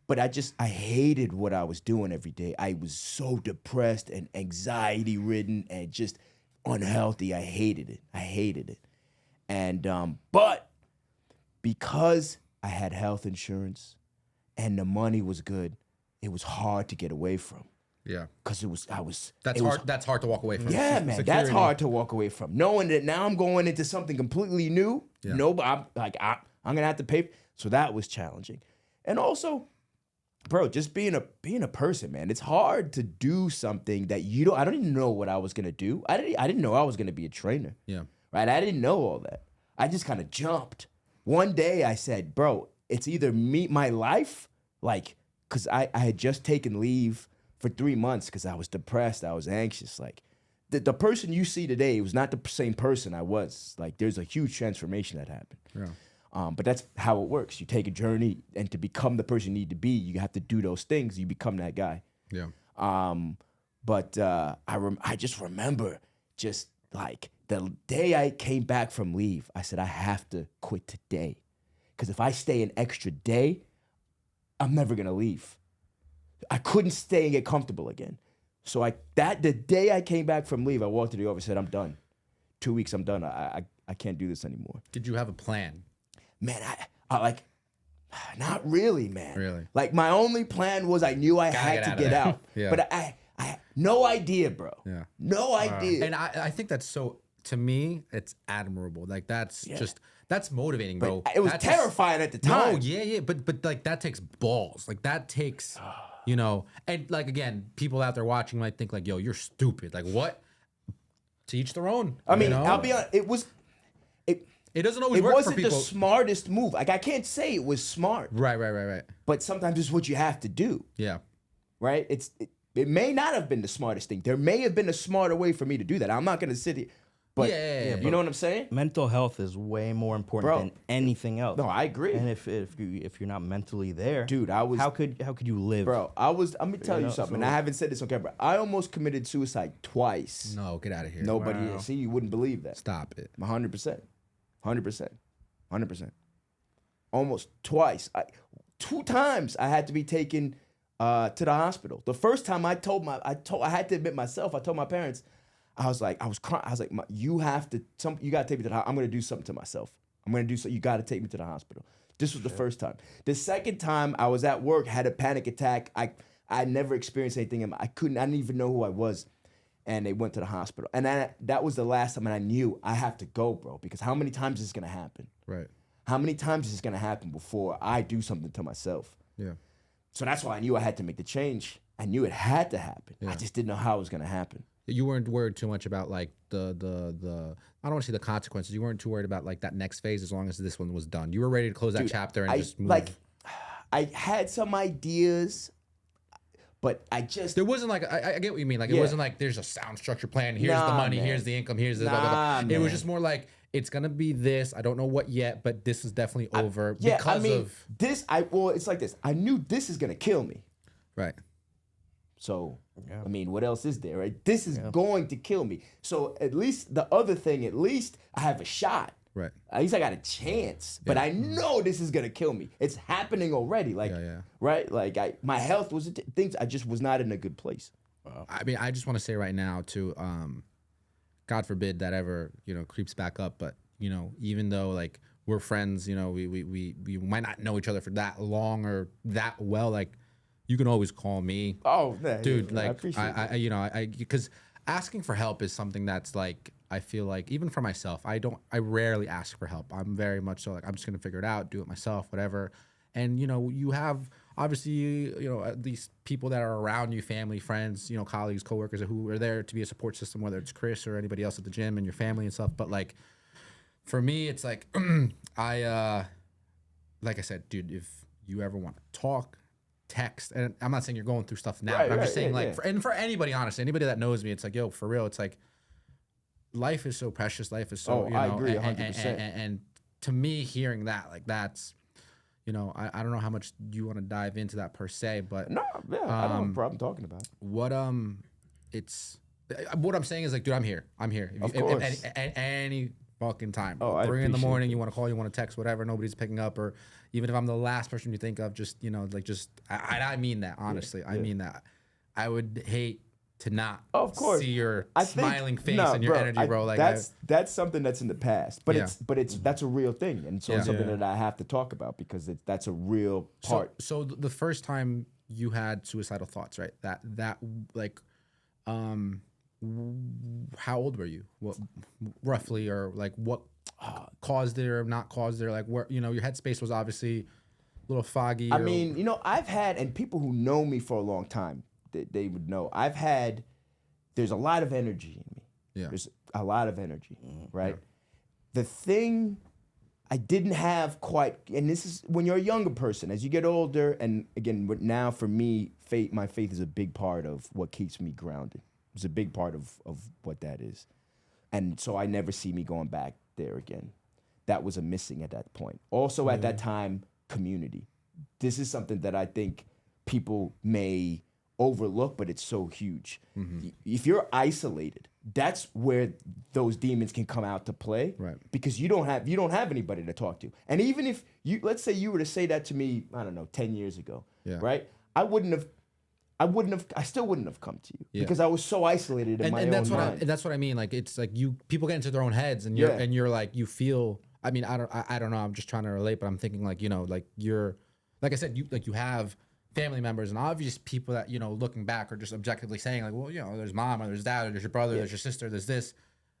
But I hated what I was doing every day. I was so depressed and anxiety ridden and just unhealthy. I hated it. And but because I had health insurance and the money was good, it was hard to get away from. Yeah. Because That's hard to walk away from. yeah, man, that's hard to walk away from. Knowing that now I'm going into something completely new. Yeah. No, but I'm gonna have to pay. So that was challenging, and also, bro, just being a person, man. It's hard to do something that you don't. I don't even know what I was gonna do. I didn't know I was gonna be a trainer. Yeah. Right. I didn't know all that. I just kind of jumped. One day I said, bro, it's either my life, like, cause I had just taken leave for 3 months because I was depressed, I was anxious. Like, the person you see today was not the same person I was. Like, there's a huge transformation that happened. Yeah. But that's how it works. You take a journey, and to become the person you need to be, you have to do those things. You become that guy. Yeah. But I just remember, just like the day I came back from leave, I said, I have to quit today. Because if I stay an extra day, I'm never going to leave. I couldn't stay and get comfortable again. So the day I came back from leave, I walked to the office and said, I'm done. 2 weeks, I'm done. I can't do this anymore. Did you have a plan? Man, I like, not really, man. Really? Like, my only plan was I knew I had to get out. Yeah. But I no idea, bro. Yeah. No idea. And I think that's so, to me, it's admirable. Like, that's that's motivating, bro. It was That's terrifying at the time. No, yeah. But like, that takes balls. Like, that takes, you know, and like, again, people out there watching might think like, yo, you're stupid. Like, what? To each their own. I mean, you know? I'll be honest, It doesn't always it work for wasn't people. the smartest move. Like, I can't say it was smart, Right. but sometimes it's what you have to do, Yeah. right? It may not have been the smartest thing. There may have been a smarter way for me to do that. I'm not going to sit here, but Yeah, you know what I'm saying? Mental health is way more important Bro. than anything else. No, I agree. And if you're not mentally there, Dude, how could you live? Bro, I'm going to tell you know, something. so- I haven't said this on camera. I almost committed suicide twice. No, get out of here. Nobody, Wow. see, you wouldn't believe that. Stop it. 100%. 100%. Almost twice. 2 times I had to be taken to the hospital. The first time I had to admit myself, I told my parents, I was crying. I was like, you got to take me to the hospital. I'm going to do something to myself. You got to take me to the hospital. This was the first time. The second time I was at work, had a panic attack. I never experienced anything. I didn't even know who I was. And they went to the hospital. And that was the last time, and I knew I have to go, bro, because how many times is this going to happen? Right. How many times is this going to happen before I do something to myself? Yeah. So that's why I knew I had to make the change. I knew it had to happen. Yeah. I just didn't know how it was going to happen. You weren't worried too much about like the I don't want to say the consequences. You weren't too worried about like that next phase as long as this one was done. You were ready to close that chapter and just move. I had some ideas, but I just There wasn't like I get what you mean. Like, it Yeah. wasn't like there's a sound structure plan. Here's the Nah, money. man. Here's the income. Here's the blah, Nah, blah, blah. It was man. just more like it's gonna be this. I don't know what yet, but this is definitely over yeah. because I mean, of it's like this. I knew this is gonna kill me. right. So, I mean, what else is there, right? This is going to kill me. So at least the other thing, at least I have a shot. Right. At least I got a chance. But I know this is going to kill me. It's happening already. Like, right? Like, my health was, things, I just was not in a good place. I mean, I just want to say right now too, God forbid that ever, you know, creeps back up. But, you know, even though like we're friends, you know, we might not know each other for that long or that well, like, you can always call me. Oh, man. Dude, like, I appreciate it. you know, because asking for help is something that's like, I feel like even for myself, I rarely ask for help. I'm very much so like, I'm just going to figure it out, do it myself, whatever. And, you know, you have obviously, you know, these people that are around you, family, friends, you know, colleagues, coworkers who are there to be a support system, whether it's Chris or anybody else at the gym and your family and stuff. But like, for me, it's like, like I said, dude, if you ever want to talk, text, and I'm not saying you're going through stuff now, but I'm just saying for anybody, honestly, anybody that knows me, it's like, yo, for real, it's like, life is so precious. Life is so, you know, I agree 100%. And to me, hearing that, like, that's, you know, I don't know how much you want to dive into that per se, but No, I don't have a problem talking about it. what I'm saying is like, dude, I'm here. Of course. Any fucking time. Oh, I 3 in the appreciate morning, you want to call, you want to text, whatever, nobody's picking up, or even if I'm the last person you think of, just, you know, like, just, I mean that, honestly. I mean that. I would hate to not see your smiling face and your energy, bro. Like, that's something that's in the past, but that's a real thing, and so it's something that I have to talk about because that's a real part. So the first time you had suicidal thoughts, right? That like, how old were you? What roughly, or like what caused it or not caused it? Like, where, you know, your headspace was obviously a little foggy. I mean, you know, I've had, and people who know me for a long time, they would know, there's a lot of energy in me. Yeah. There's a lot of energy, right? Yeah. The thing I didn't have quite, and this is when you're a younger person, as you get older, and again, now for me, my faith is a big part of what keeps me grounded. It's a big part of what that is. And so I never see me going back there again. That was a missing at that point. Also at that time, community. This is something that I think people may overlook, but it's so huge. If you're isolated, that's where those demons can come out to play, right? Because you don't have anybody to talk to. And even if let's say you were to say that to me, I don't know, 10 years ago, right? I still wouldn't have come to you because I was so isolated in my own mind. And that's what I mean. Like, it's like people get into their own heads, and you're like, you feel. I mean, I don't know. I'm just trying to relate, but I'm thinking like, you know, like you're, like I said, you have family members and obvious people that, you know, looking back are just objectively saying like, well, you know, there's mom or there's dad or there's your brother, there's your sister, there's this.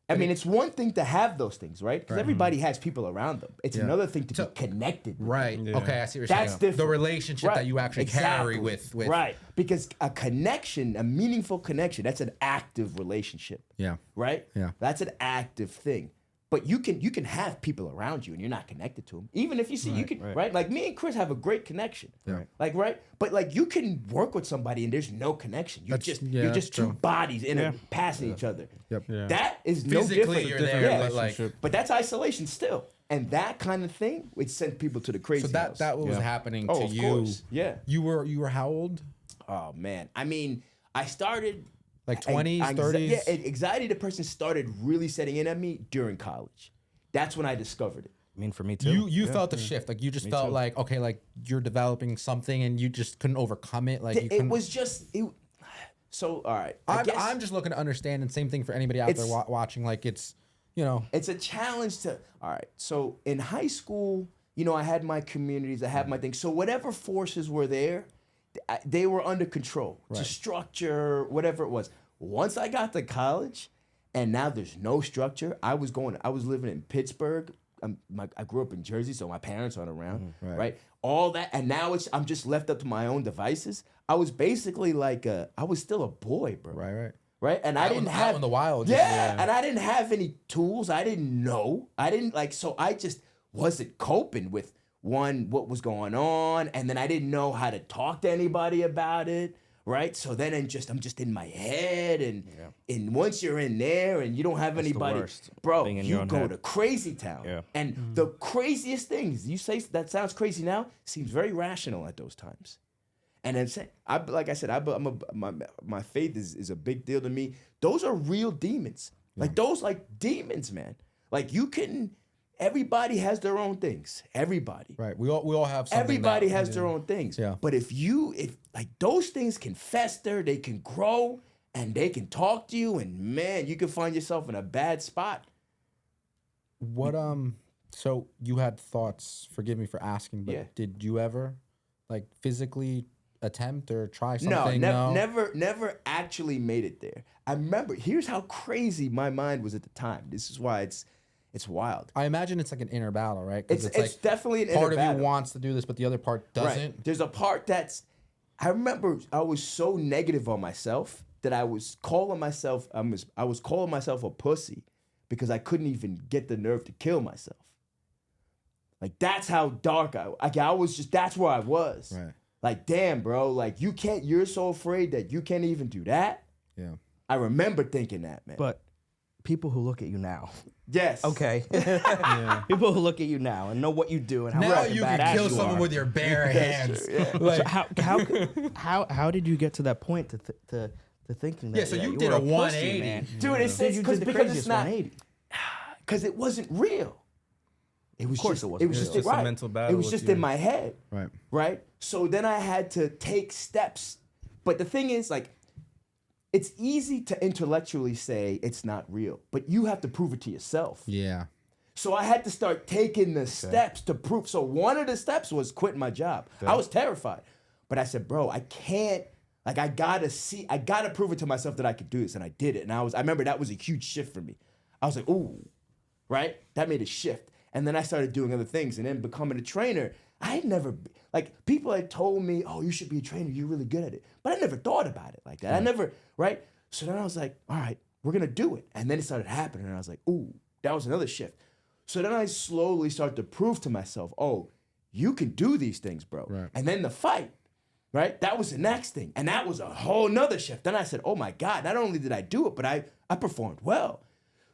I mean, it's one thing to have those things, right? Because everybody has people around them. It's another thing to be connected. Right. Yeah. Okay, I see what you're That's saying. different. The relationship that you actually carry with. Right. Because a connection, a meaningful connection, that's an active relationship. Yeah. Right? Yeah. That's an active thing. But you can have people around you and you're not connected to them. Even if you see, right? Like me and Chris have a great connection. Right. Like, right? But like you can work with somebody and there's no connection. You're just two bodies passing each other. Yep. Yeah. That is physically no different. You're there, but that's isolation still. And that kind of thing, it sent people to the crazy house. that was happening to of you. Course. Yeah. You were how old? Oh man. I mean, I started like 20s, 30s. Yeah, anxiety depression started really setting in at me during college. That's when I discovered it. I mean, for me too. You felt the shift. Like you just felt like, okay, like you're developing something and you just couldn't overcome it. Like it was just so all right. I'm just looking to understand, and same thing for anybody out there watching. Like it's, you know, it's a challenge to. All right. So in high school, you know, I had my communities, I had my things. So whatever forces were there, they were under control. To structure, whatever it was. Once I got to college. And now there's no structure. I was living in Pittsburgh. I grew up in Jersey, so my parents aren't around, right? All that, and now I'm just left up to my own devices. I was basically like I was still a boy, bro. Right. And I didn't have out in the wild. And I didn't have any tools. I didn't know. So I just wasn't coping with what was going on, and then I didn't know how to talk to anybody about it. Right, so then I'm just in my head, and once you're in there and you don't have anybody, bro, you go to crazy town. Yeah. And the craziest things you say that sounds crazy now seems very rational at those times, And then like I said, my faith is a big deal to me. Those are real demons. Like those like demons, man. Like everybody has their own things. Everybody. Right. We all have something. Everybody has their own things. Yeah. But if like those things can fester, they can grow, and they can talk to you, and man, you can find yourself in a bad spot. What so you had thoughts, forgive me for asking, but did you ever like physically attempt or try something? No, never actually made it there. I remember, here's how crazy my mind was at the time. This is why it's wild. I imagine it's like an inner battle, right? It's like definitely an inner part of battle. you wants to do this, but the other part doesn't. Right. There's a part I remember I was so negative on myself that I was calling myself a pussy because I couldn't even get the nerve to kill myself. Like that's how dark I was just, that's where I was. Right. Like, damn, bro, like you're so afraid that you can't even do that. Yeah. I remember thinking that, man. But people who look at you now, yes. okay, people who look at you now and know what you do and how Now fucking you can badass kill you someone are. with your bare hands. Like, So how did you get to that point to thinking that? Yeah, so you were did a pussy, 180. man? Dude, it's You did the because craziest it's not, 180. because it wasn't real. It was Of course just, it wasn't was real. just a right. mental battle It was with just you. in my head. right. Right? So then I had to take steps. But the thing is, like, it's easy to intellectually say it's not real, but you have to prove it to yourself. Yeah. So I had to start taking the steps to prove. So one of the steps was quitting my job. I was terrified. But I said, bro, I can't, like, I gotta prove it to myself that I could do this. And I did it. And I remember that was a huge shift for me. I was like, ooh, right? That made a shift. And then I started doing other things and then becoming a trainer. I had never, like, people had told me, oh, you should be a trainer. You're really good at it. But I never thought about it like that. I never, right? So then I was like, all right, we're going to do it. And then it started happening. And I was like, ooh, that was another shift. So then I slowly started to prove to myself, oh, you can do these things, bro. Right. And then the fight, right? That was the next thing. And that was a whole nother shift. Then I said, oh my God, not only did I do it, but I performed well.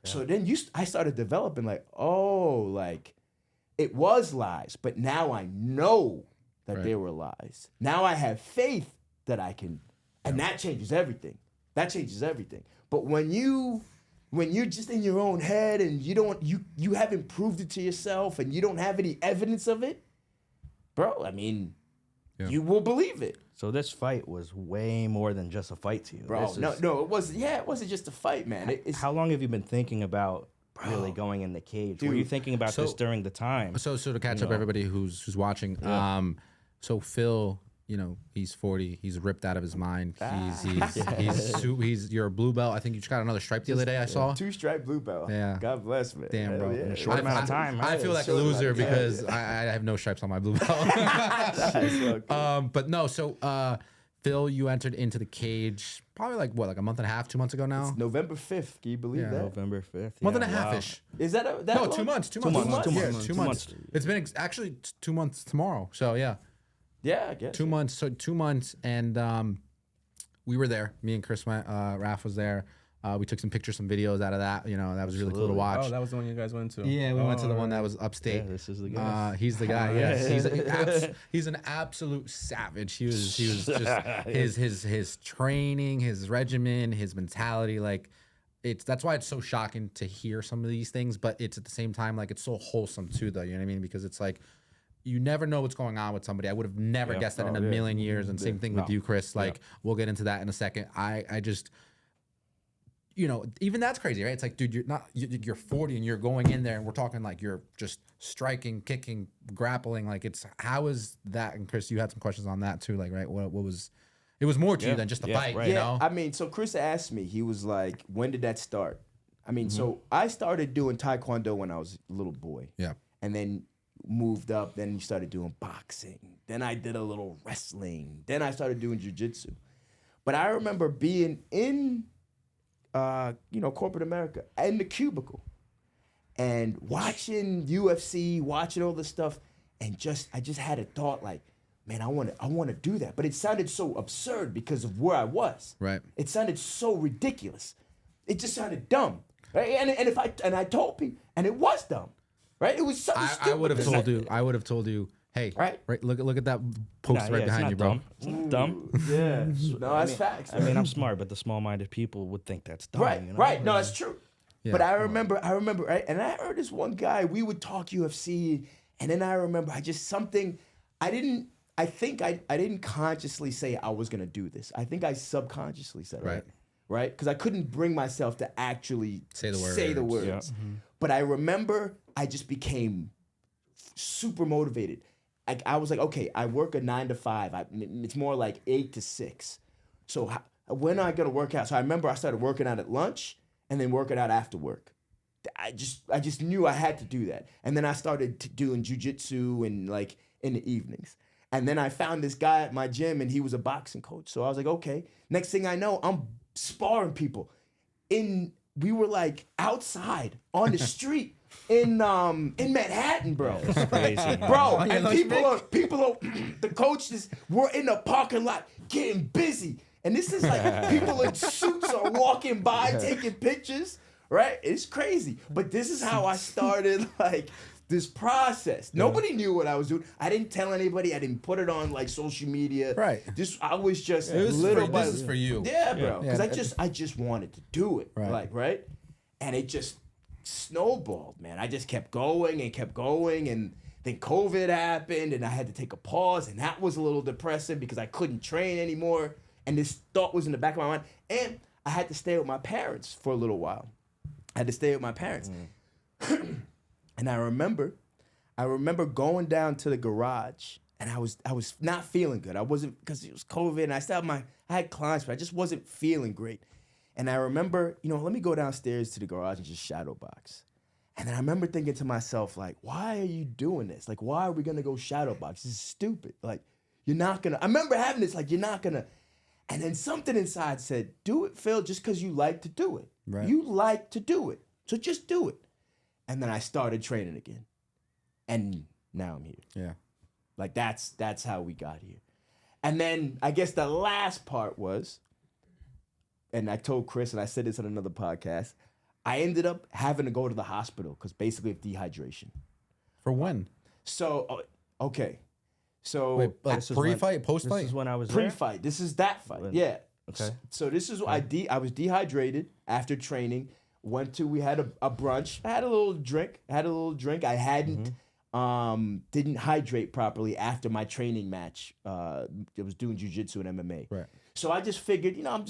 Yeah. So then I started developing like, oh, like it was lies, but now I know that they were lies. Now I have faith that I can, and that changes everything. That changes everything. But when you're just in your own head and you haven't proved it to yourself and you don't have any evidence of it, bro, I mean, you will believe it. So this fight was way more than just a fight to you. Bro, no, it wasn't. Yeah, it wasn't just a fight, man. How long have you been thinking about really going in the cage? Were you thinking about this during the time? So to catch up everybody who's watching, so Phil, you know, he's 40. He's ripped out of his mind. He's you're a blue belt. I think you just got another stripe the other day. I saw 2-stripe blue belt. Yeah. God bless, man. Damn, bro. In a short amount of time. I feel like a loser because I have no stripes on my blue belt. But no, so Phil, you entered into the cage probably like a month and a half, 2 months ago now. It's November 5th. Can you believe that? November 5th. Month and a half-ish. Is that No, long? 2 months. 2 months. months. 2 Yeah, months. 2 months. It's been actually 2 months tomorrow. So yeah. Yeah, I guess. 2 months. So 2 months, and we were there. Me and Chris went. Raph was there. We took some pictures, some videos out of that. You know, that was really cool to watch. Oh, that was the one you guys went to. Yeah, we went to the one that was upstate. Yeah, this is the guy. He's the guy. Yes, he's an absolute savage. He was just his training, his regimen, his mentality. Like that's why it's so shocking to hear some of these things, but it's at the same time like it's so wholesome too, though. You know what I mean? Because it's like you never know what's going on with somebody. I would have never guessed that in a million years. And same thing with you, Chris. Like we'll get into that in a second. I just. You know, even that's crazy, right? It's like, dude, you're 40 and you're going in there and we're talking like you're just striking, kicking, grappling. Like how is that? And Chris, you had some questions on that too. Like, right. What was, it was more to you than just the fight, right. you know? I mean, so Chris asked me, he was like, when did that start? I mean, so I started doing Taekwondo when I was a little boy. Yeah. And then moved up, then you started doing boxing. Then I did a little wrestling. Then I started doing jiu-jitsu. But I remember being in corporate America in the cubicle and watching UFC, watching all this stuff, and I just had a thought like, man, I want to do that. But it sounded so absurd because of where I was. Right. It sounded so ridiculous. It just sounded dumb. Right? And I told people, and it was dumb. Right? It was something stupid. I would have told you, Hey, Right? Look at that post right it's behind not you, bro. dumb. It's not dumb. Yeah. No, that's facts. I mean, I'm smart, but the small-minded people would think that's dumb. Right, You know? right. No, that's true. Yeah. But I remember, right? And I heard this one guy, we would talk UFC, and then I remember I think I didn't consciously say I was gonna do this. I think I subconsciously said it. Right? Because I couldn't bring myself to actually Say the words. Yeah. But I remember I just became super motivated. I was like, okay, I work a 9 to 5. It's more like 8 to 6. So when am I gonna work out? So I remember I started working out at lunch and then working out after work. I just knew I had to do that. And then I started doing jujitsu and like in the evenings. And then I found this guy at my gym and he was a boxing coach. So I was like, okay. Next thing I know, I'm sparring people. We were like outside on the street in Manhattan, bro. That's crazy. Bro, and people are the coaches were in the parking lot getting busy. And this is like people in suits are walking by taking pictures, right? It's crazy. But this is how I started like this process. Nobody knew what I was doing. I didn't tell anybody. I didn't put it on like social media. Right. I was just This is for you. Yeah, bro. Because Yeah. I just wanted to do it. Right. Like, right? And it just snowballed, man. I just kept going, and then COVID happened, and I had to take a pause, and that was a little depressing because I couldn't train anymore, and this thought was in the back of my mind, and I had to stay with my parents for a little while. And I remember going down to the garage, and I was not feeling good. I wasn't, because it was COVID, and I had clients, but I just wasn't feeling great. And I remember, let me go downstairs to the garage and just shadow box. And then I remember thinking to myself, like, why are you doing this? Like, why are we gonna go shadow box? This is stupid. Like, you're not gonna. I remember having this, like, you're not gonna. And then something inside said, do it, Phil, just because you like to do it. Right. You like to do it. So just do it. And then I started training again. And now I'm here. Yeah. Like, that's how we got here. And then I guess the last part was, and I told Chris, and I said this on another podcast, I ended up having to go to the hospital because basically of dehydration. For when? So, okay. So, Wait, like This is pre-fight, post-fight? This is when I was pre-fight. This is that fight. Yeah. Okay. So this is I was dehydrated after training. We had a brunch. I had a little drink. I hadn't didn't hydrate properly after my training match. I was doing jiu-jitsu and MMA. Right. So I just figured, I'm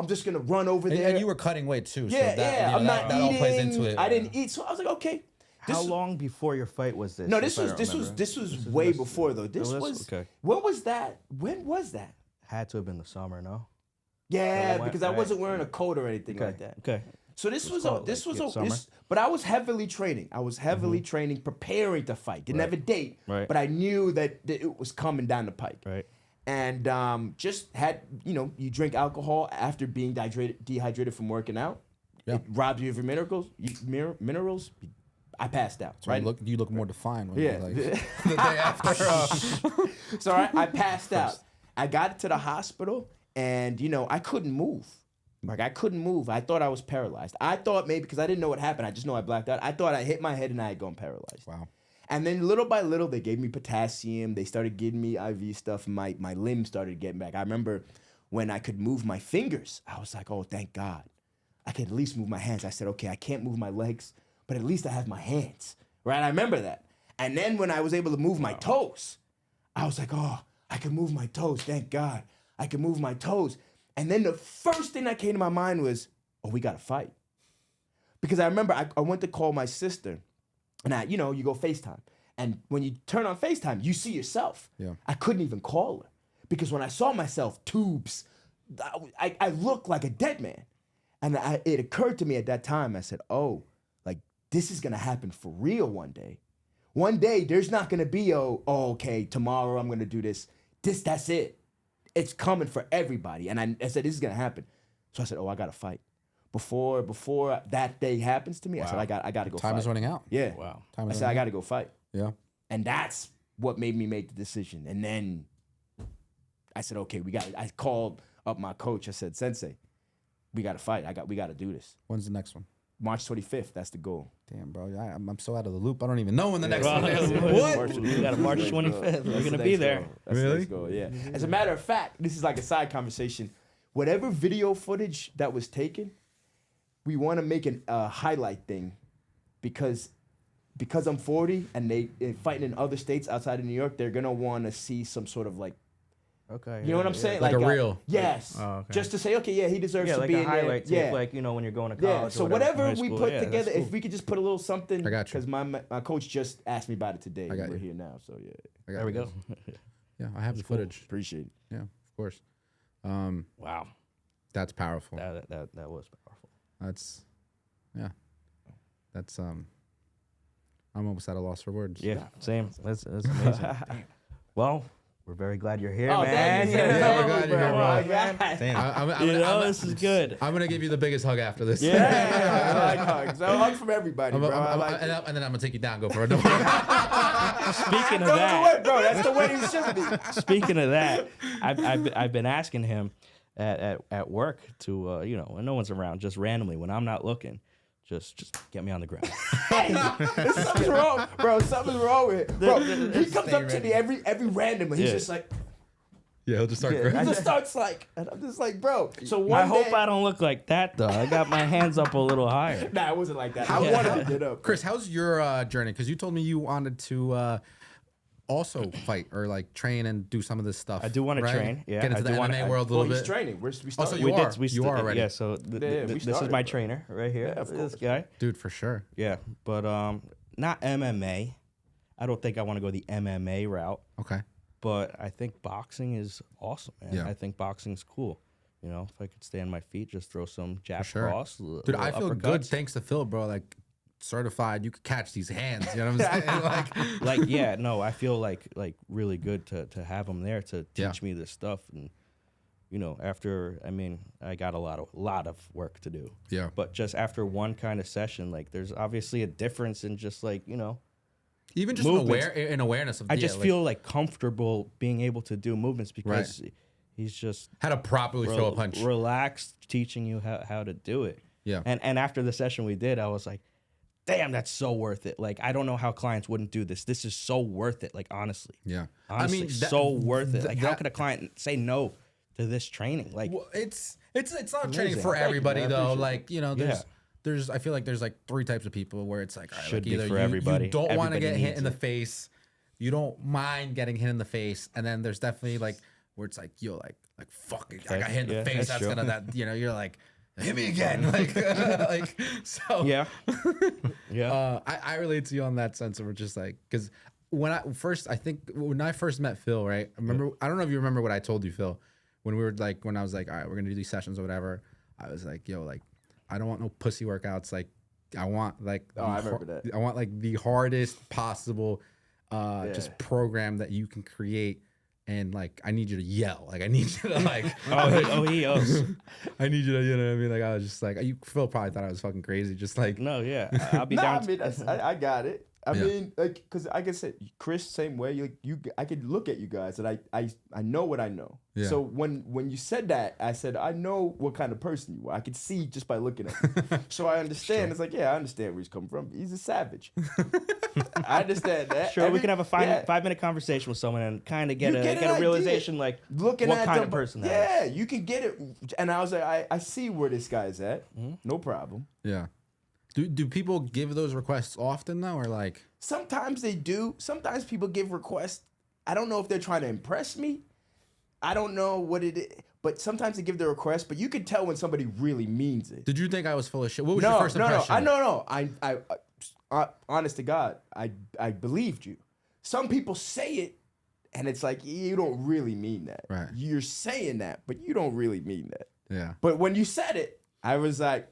just gonna run over there. And you were cutting weight too. Yeah, so that, I'm not that eating. all plays into it. I didn't eat, so I was like, okay. How long before your fight was this? No, if I don't remember? this was way before though. This was okay. When was that? When was that? Had to have been the summer, no? Yeah, So because I right. wasn't wearing a coat or anything like that. Okay. So this was call it, like, summer. but I was heavily training. I was heavily training, preparing to fight. Didn't have a date, Right. but I knew that it was coming down the pike. Right. And just had, you drink alcohol after being dehydrated from working out. Yeah. It robs you of your minerals. I passed out. So Right. you look more defined when Yeah. you're like, the day after. So I passed out. I got to the hospital, and I couldn't move. Like, I couldn't move. I thought I was paralyzed. I thought maybe, because I didn't know what happened, I just know I blacked out. I thought I hit my head and I had gone paralyzed. Wow. And then little by little, they gave me potassium. They started giving me IV stuff. And my limbs started getting back. I remember when I could move my fingers, I was like, oh, thank God. I could at least move my hands. I said, okay, I can't move my legs, but at least I have my hands, right? I remember that. And then when I was able to move my toes, I was like, oh, I can move my toes. Thank God. I can move my toes. And then the first thing that came to my mind was, oh, we got to fight. Because I remember I went to call my sister, and you go FaceTime. And when you turn on FaceTime, you see yourself. Yeah. I couldn't even call her because when I saw myself, tubes, I looked like a dead man. And it occurred to me at that time, I said, oh, like, this is going to happen for real one day. One day, there's not going to be, okay, tomorrow I'm going to do this. That's it. It's coming for everybody. And I said, this is going to happen. So I said, I got to fight. Before that day happens to me, I said, I got to go fight. Time is running out. Yeah. Wow. Time I is said, I running got to go fight. Yeah. And that's what made me make the decision. And then I said, okay, I called up my coach. I said, Sensei, we got to fight. We got to do this. When's the next one? March 25th. That's the goal. Damn, bro. I'm so out of the loop. I don't even know when the next Well, one is. what? We got a March 25th. We're gonna be there. That's the Really? next goal, yeah. As a matter of fact, this is like a side conversation. Whatever video footage that was taken, we want to make a highlight thing, because I'm 40 and they fighting in other states outside of New York, they're gonna want to see some sort of like, Okay. you know what I'm saying? Like a reel. Yes. Oh, okay. Just to say, okay, yeah, he deserves Yeah, to like be a in highlight there. tape, like, you know, when you're going to Yeah, college. so or whatever high we school. put Yeah, that's together, cool. if we could just put a little something, I got you. because my coach just asked me about it today. I got We're you. here now, so yeah, I got There we you. go. Yeah, I have the footage. appreciate it. Yeah, of course. Wow. That's powerful. That was powerful. That's I'm almost at a loss for words. Yeah, same. That's amazing. Well, we're very glad you're here, Oh, man. thank you, Yeah. sir. Yeah, we're glad you're here, Oh my bro. God. Damn. You know, this is good. I'm gonna give you the biggest hug after this. Yeah, I like hugs. I hug from everybody, bro. I like it. and then I'm gonna take you down, go for another. Speaking of Go that, away, bro. That's the way it should be. speaking of that, I've been asking him at work to you know, when no one's around, just randomly when I'm not looking, just get me on the ground. Something's wrong, bro. Something's wrong with it, bro. He comes stay up to me every randomly. He's Yeah. just like, Yeah, he'll just start. he just starts like, and I'm just like, bro. So I one hope day, I don't look like that though. I got my hands up a little higher. Nah, it wasn't like that. I wanted to get up, Chris, how's your journey? Because you told me you wanted to also fight or like train and do some of this stuff. I do want to right? train. Yeah, Get into I the do wanna- MMA world a Well, little he's bit. training. We so started. you are. We You are already. Yeah, so we this is started, my bro. trainer right here. Yeah, of This course. guy. Dude, for sure. Yeah, but not MMA. I don't think I want to go the MMA route, Okay. but I think boxing is awesome, man. Yeah. I think boxing's cool. You know, if I could stay on my feet, just throw some jab sure. cross. Dude, I feel good uppercuts. thanks to Phil, bro. Like certified, you could catch these hands. You know what I'm saying? Like, Like, yeah, no, I feel like really good to have him there to teach Yeah. me this stuff. And you know, after I got a lot of work to do. yeah. But just after one kind of session, like there's obviously a difference in just like, you know, Even just movements. an awareness of. I yeah, just like, feel like comfortable being able to do movements because he's just how to properly throw a punch. relaxed, teaching you how to do it. Yeah. And after the session we did, I was like, damn, that's so worth it. Like, I don't know how clients wouldn't do this. This is so worth it. Like, honestly. Yeah. Honestly, so worth it. Like, how could a client say no to this training? Like, Well, it's not training Amazing. for Thank you, everybody man. I though. appreciate Like, you know, Yeah. there's I feel like there's like three types of people where it's like, all right, Should like be either for you, everybody. you don't want to Everybody get hit needs in the it. face, you don't mind getting hit in the face, and then there's definitely like where it's like, yo, like fuck it, I got hit in the Yeah, face. that's That's true. gonna that you know, you're like, hit me again, like like so. yeah. Yeah. I relate to you on that sense of we're just like because when I first met Phil, right? I remember I don't know if you remember what I told you, Phil, when we were like when I was like, all right, we're gonna do these sessions or whatever. I was like, yo, like I don't want no pussy workouts. Like I want like I remember that. I want like the hardest possible just program that you can create. And like, I need you to yell. Like, I need you to like. he owes. I need you to, you know what I mean? Like, I was just like, Phil probably thought I was fucking crazy. Just like, No, yeah. I'll be Nah, down. I mean, I got it. I Yeah. mean, like, cause like I said, Chris, same way. I could look at you guys, and I know what I know. Yeah. So when you said that, I said I know what kind of person you are. I could see just by looking at you. So I understand. It's like, yeah, I understand where he's coming from. He's a savage. I understand that. Sure, we Every- can have a yeah. 5-minute conversation with someone and kind of get You a get an get a idea. realization like Looking what at kind them, of person that yeah, is. you can get it. And I was like, I see where this guy's at. No problem. yeah. Do people give those requests often though, or like? Sometimes they do. Sometimes people give requests. I don't know if they're trying to impress me. I don't know what it is. But sometimes they give the request, but you can tell when somebody really means it. Did you think I was full of shit? What was your first impression? No. I honest to God, I believed you. Some people say it, and it's like you don't really mean that. Right. You're saying that, but you don't really mean that. Yeah. But when you said it, I was like,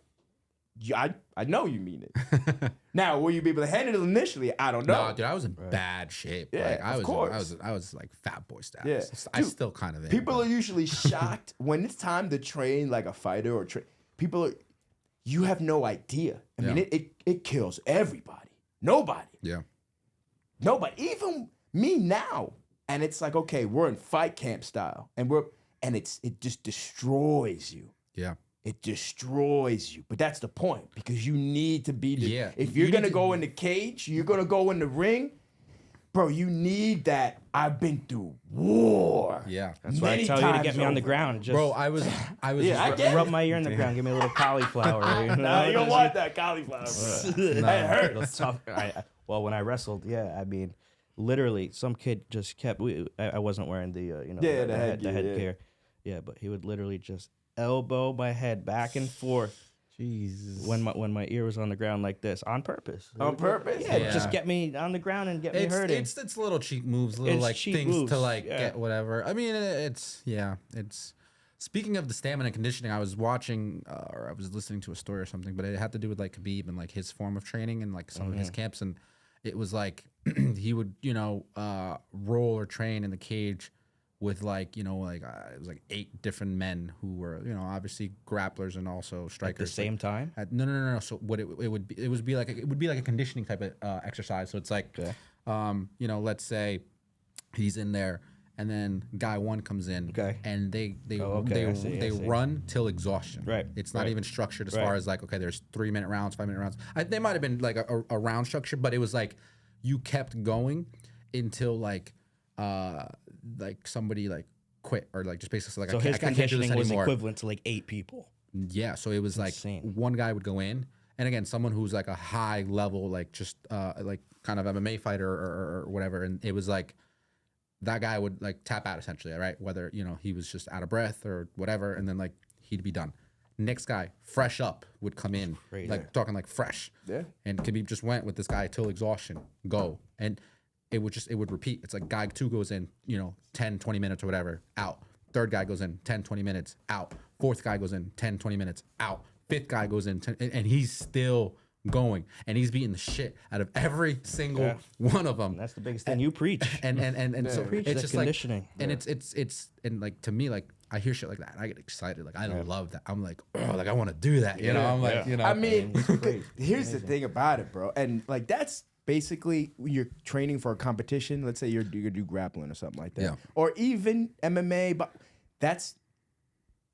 yeah, I know you mean it. Now, will you be able to handle it initially? I don't know. No, dude, I was in bad shape. Yeah, like, of course. I was like fat boy status. Yeah. I Dude, still kind of am. People are usually shocked when it's time to train like a fighter or you have no idea. I mean, Yeah. it kills everybody. Nobody. Yeah. Nobody. Even me now. And it's like, okay, we're in fight camp style. And it just destroys you. Yeah. it destroys you. But that's the point, because you need to be Yeah. if you're You gonna need to- go in the cage, you're gonna go in the ring, bro, you need that. I've been through war. Yeah. That's why I Many tell you to get times me on the over. ground. Just Bro, I was Yeah, I just, get rub it. my ear in the ground. Give me a little cauliflower. You know? Nah, you don't Just- want that cauliflower, bro. That hurts. Well, when I wrestled, yeah, I mean, literally, some kid just kept. I wasn't wearing the the headgear. Yeah, but he would literally just elbow my head back and forth Jesus. when my ear was on the ground like this on purpose. On purpose? Yeah, Yeah. just get me on the ground and get me it's hurting. it's little cheap moves, little It's like cheap things moves, to like yeah. get whatever. I mean, it's speaking of the stamina conditioning, I was watching or I was listening to a story or something, but it had to do with like Khabib and like his form of training and like some of his camps, and it was like he would roll or train in the cage with like it was like 8 different men who were obviously grapplers and also strikers At the same time? No. So what it would be like a conditioning type of exercise. So it's like, let's say he's in there, and then guy 1 comes in, Okay. and they I see. run till exhaustion. Right, It's not right. even structured as Right. far as like, okay, there's 3-minute rounds, 5-minute rounds. They might have been like a round structure, but it was like you kept going until like somebody like quit or like just basically like So I his can't do this conditioning was anymore. equivalent to like 8 people. Yeah, so it was like insane. one guy would go in, and again, someone who's like a high level, like just like kind of MMA fighter or whatever, and it was like that guy would like tap out essentially, right? Whether he was just out of breath or whatever, and then like he'd be done. Next guy, fresh up, would come in, Crazy. like talking like fresh. Yeah. And Khabib just went with this guy till exhaustion, go, and it would repeat. It's like guy 2 goes in, 10, 20 minutes or whatever, out. Third guy goes in 10, 20 minutes, out. Fourth guy goes in 10, 20 minutes, out. Fifth guy goes in 10, and he's still going, and he's beating the shit out of every single one of them. That's the biggest thing you preach. And so Preach it's that just conditioning. like, and it's and like to me, like I hear shit like that, and I get excited. Like I love that. I'm like, oh, like I want to do that. I'm like, I mean, here's the thing about it, bro. And like that's basically when you're training for a competition. Let's say you're gonna do grappling or something like that, Yeah. or even MMA, but that's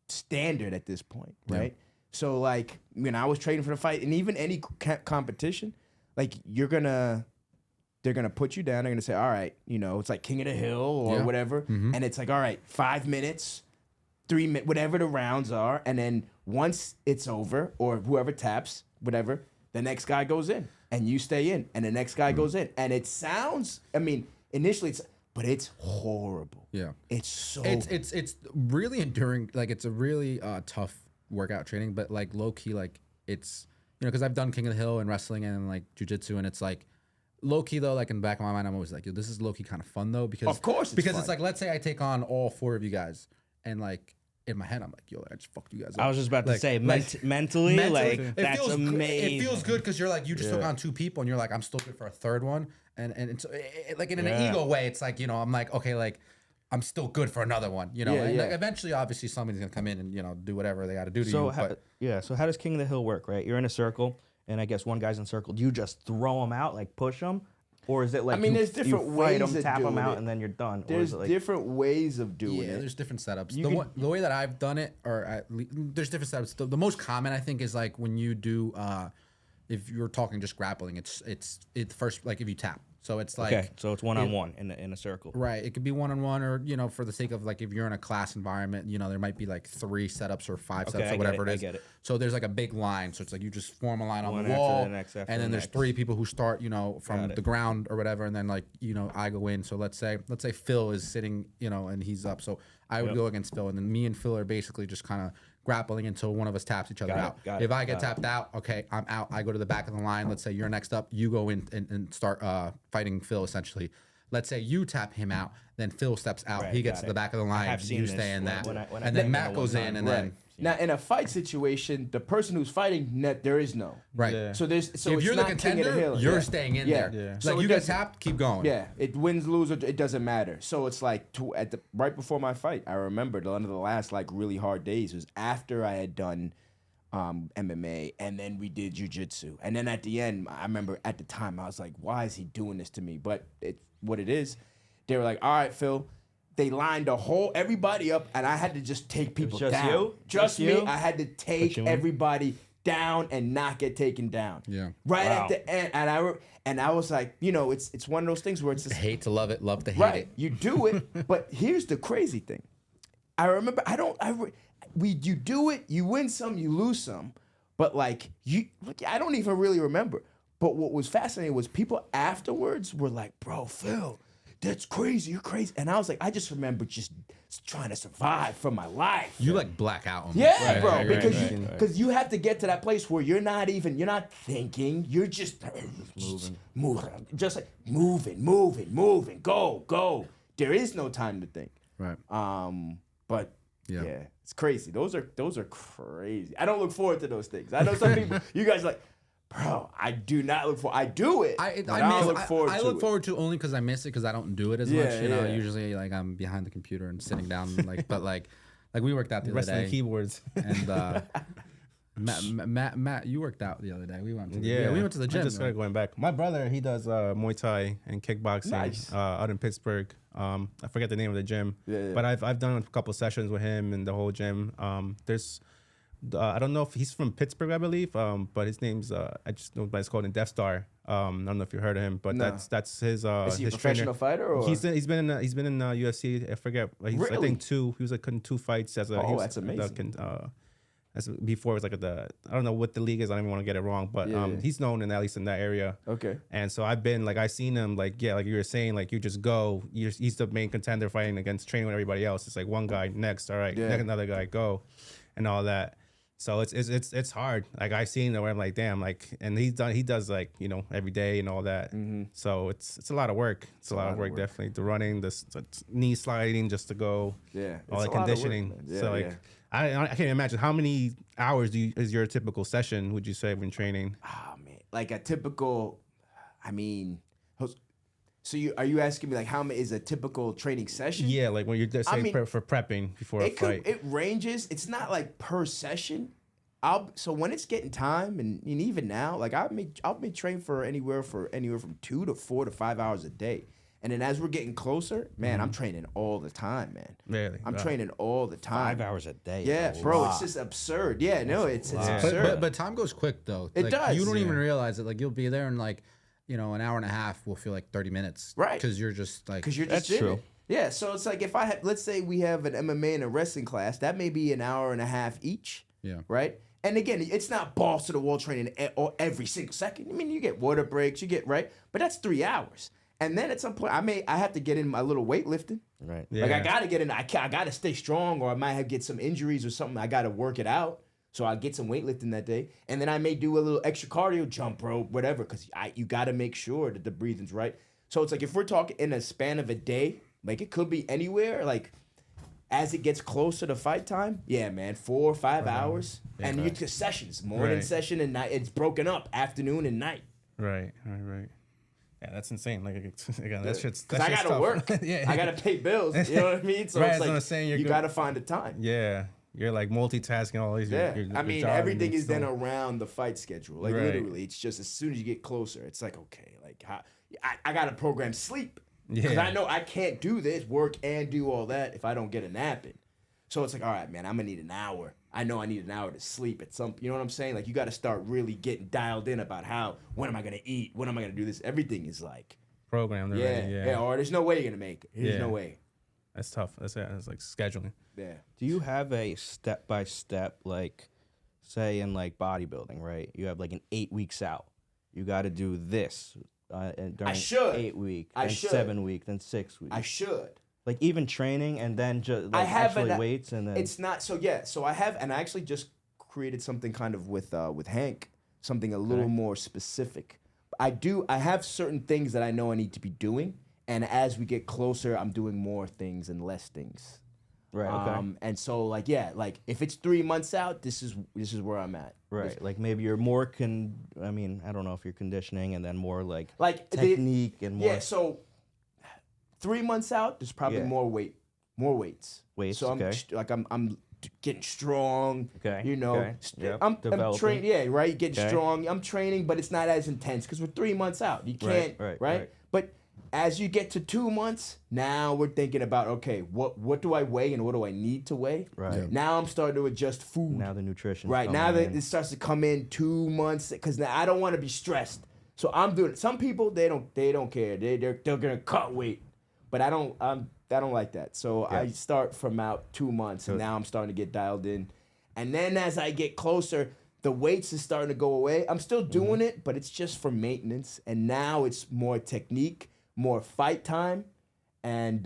standard at this point, right? So like when I was training for the fight, and even any competition, like they're gonna put you down. They're gonna say, all right, it's like King of the Hill or whatever, and it's like, all right, 5 minutes, 3 minutes, whatever the rounds are, and then once it's over, or whoever taps, whatever, the next guy goes in, and you stay in, and the next guy goes in, and it sounds, I mean, initially but it's horrible. Yeah. It's so. It's really enduring. Like it's a really tough workout training, but like low key, like it's because I've done King of the Hill and wrestling and like jujitsu, and it's like low key though. Like in the back of my mind, I'm always like, yo, this is low key kind of fun though, because Of course it's because fun. it's like, let's say I take on all 4 of you guys, and like in my head, I'm like, yo, I just fucked you guys up. I was just about to Like- say, like, mentally, like it that's feels amazing. It feels good because you're like, you just took on 2 people, and you're like, I'm still good for a third one, and so like in an ego way, it's like I'm like, okay, like I'm still good for another one, and like, eventually, obviously, somebody's gonna come in and do whatever they got to do to So you. so how does King of the Hill work? Right, you're in a circle, and I guess one guy's in a circle. Do you just throw them out, like push them, or is it like there's different you fight ways them, of tap them doing out, it. and then you're done? Or There's is it like, different ways of doing Yeah, it. there's different setups. You The way that I've done it, there's different setups. The most common, I think, is like when you do, if you're talking just grappling, it's first, like if you tap. So it's like, okay, so it's one-on-one in a circle. right. It could be one-on-one, or for the sake of like if you're in a class environment, there might be like 3 setups or 5 Okay, setups I or get whatever it, it I is. get it. So there's like a big line. So it's like you just form a line on One the after wall, the next, after and then the there's next. 3 people who start, from it. the ground or whatever, and then like I go in. So let's say Phil is sitting, and he's up. So I would go against Phil, and then me and Phil are basically just kind of grappling until one of us taps each other out. If I get tapped out, okay, I'm out. I go to the back of the line. Let's say you're next up. You go in and start fighting Phil essentially. Let's say you tap him out, then Phil steps out. Right, he gets got to the it. back of the line. have seen You this stay in that, when I and did then that Matt one goes time. in, and Right. then Now, in a fight situation, the person who's fighting, there is no. right. Yeah. So there's so if it's you're the not King of the contender, Hill. you're Yeah. staying in Yeah. there. Yeah. Like So you it get doesn't- tapped, keep going. Yeah, it wins, lose, or it doesn't matter. So it's like right before my fight, I remember one of the last like really hard days was after I had done MMA, and then we did jujitsu, and then at the end, I remember at the time I was like, why is he doing this to me? But it's what it is. They were like, all right, Phil, they lined everybody up, and I had to just take people just down. you? Just me. you? I had to take everybody down and not get taken down. Yeah. Right at the end, and I was like, it's one of those things where it's just Hate to love it, love to hate right. it. You do it, but here's the crazy thing. I remember you do it, you win some, you lose some, but I don't even really remember. But what was fascinating was people afterwards were like, "Bro, Phil, that's crazy. You're crazy." And I was like, I just remember just trying to survive for my life. You like black out almost. Yeah, bro, Right, because you have to get to that place where you're not thinking, you're just moving, just like moving, go. There is no time to think. Right. But Yeah. yeah, it's crazy. Those are crazy. I don't look forward to those things. I know some people, you guys are like, bro, I do not look forward. I do it. I don't look forward to it. I look forward to only because I miss it because I don't do it as Yeah, much. You know, yeah. usually I'm behind the computer and sitting down. But we worked out the other Wrestling day. keyboards. And Matt, you worked out the other day. We went to Yeah, we went to the gym. I just started going back. My brother, he does Muay Thai and kickboxing Nice. out in Pittsburgh. I forget the name of the gym, but I've done a couple sessions with him and the whole gym. There's I don't know if he's from Pittsburgh, I believe, but his name's I just know, but it's called in Death Star. I don't know if you heard of him, but No. that's his. Is he a his professional fighter or? He's been in UFC. I forget. I Really? think two. He was like in 2 fights as a. Oh, he was that's amazing. as before it was like I don't know what the league is. I don't even want to get it wrong, but Yeah. he's known at least in that area. Okay. And so I've been I seen him like you were saying, you just go. He's the main contender fighting against training with everybody else. It's like one guy next, all right, Yeah. next another guy go, and all that. So it's hard. I seen it where I'm like, damn, and he does every day and all that. Mm-hmm. So it's a lot of work. It's a lot of work, definitely. The running, the knee sliding just to go. Yeah. All it's the a lot of work, conditioning. man. Yeah, So yeah. I can't imagine how many hours is your typical session, would you say, when training? Oh man, like a typical. I mean, so are you asking me how many is a typical training session? Yeah, like when you're just for prepping before a fight. It ranges. It's not like per session. So when it's getting time, and even now, I'll be trained for anywhere from 2 to 4 to 5 hours a day. And then as we're getting closer, man, I'm training all the time, man. Really? I'm training all the time. 5 hours a day. Yeah, is a bro, lot. it's just absurd. Yeah, no, it's lot. absurd. But time goes quick though. It does. You don't even realize it. You'll be there and an hour and a half will feel like 30 minutes. Right. Because you're just Because you're That's just in true. it. Yeah, so it's if I have, let's say we have an MMA and a wrestling class, that may be an hour and a half each. Yeah. Right? And again, it's not balls to the wall training every single second. I mean, you get water breaks, right? But that's 3 hours. And then at some point, I have to get in my little weightlifting. Right. Yeah. I gotta get in. I gotta stay strong, or I might get some injuries or something. I gotta work it out. So I get some weightlifting that day, and then I may do a little extra cardio, jump rope, whatever, because you gotta make sure that the breathing's right. So it's if we're talking in a span of a day, it could be anywhere. As it gets closer to fight time, yeah, man, 4 or 5 hours, and you get sessions, morning Right. session and night. It's broken up, afternoon and night. Right. Yeah, that's insane. Again, that shit's Because I gotta tough. work. Yeah. I gotta pay bills. You know what I mean? So Right, it's that's what I'm saying, you're you good. gotta find the time. Yeah, you're multitasking all these. Yeah, your I mean, job everything and is then still- around the fight schedule. Right. Literally, it's just as soon as you get closer, it's okay. I gotta program sleep because Yeah. I know I can't do this, work and do all that if I don't get a nap in. So it's all right, man, I'm gonna need an hour. I know I need an hour to sleep at some. You know what I'm saying? You got to start really getting dialed in about when am I gonna eat? When am I gonna do this? Everything is programmed yeah, already. Yeah, or there's no way you're gonna make it. There's Yeah. no way. That's tough. That's scheduling. Yeah. Do you have a step-by-step, say in bodybuilding, right? You have an 8 weeks out. You got to do this during should. 8 week, I then should. 7 week, then 6 weeks. I should. Even training and then just I have actually an- weights and then It's not so. Yeah, so I have, and I actually just created something kind of with Hank, something a little more specific. I have certain things that I know I need to be doing, and as we get closer, I'm doing more things and less things. right. Okay. And so if it's 3 months out, this is where I'm at. Right, maybe you're more I don't know if you're conditioning and then more Like technique and more. Yeah, so 3 months out, there's probably Yeah. more weights. Weights, So I'm okay. I'm getting strong. Okay, You know, okay, yep, I'm developing. training. Yeah, right. Getting Okay. strong. I'm training, but it's not as intense because we're 3 months out. You can't. right. But As you get to 2 months, now we're thinking about, okay, what do I weigh and what do I need to weigh? Right. Yeah. Now I'm starting to adjust food. Now the nutrition. Right. Now that it starts to come in 2 months, because now I don't want to be stressed. So I'm doing it. Some people they don't care. They're gonna cut weight, but I don't like that. So I start from out 2 months, and now I'm starting to get dialed in. And then as I get closer, the weights is starting to go away. I'm still doing it, but it's just for maintenance. And now it's more technique, more fight time, and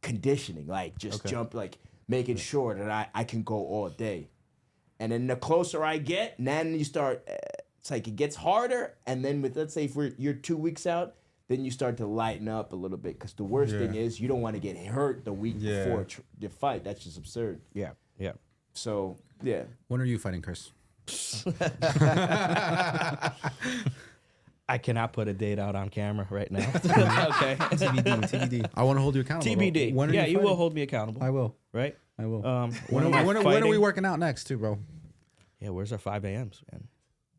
conditioning. Like just jump, like making sure that I can go all day. And then the closer I get, then you start. It's like it gets harder. And then with, let's say if you're 2 weeks out, then you start to lighten up a little bit. Because the worst thing is you don't want to get hurt the week before the fight. That's just absurd. Yeah. Yeah. So yeah. When are you fighting, Chris? I cannot put a date out on camera right now. Okay. TBD. I want to hold you accountable. TBD. When are Yeah, you will fighting? hold me accountable. I will. Right? I will. When am I When are fighting? we working out next, too, bro? Yeah, where's our 5 a.m.s, man?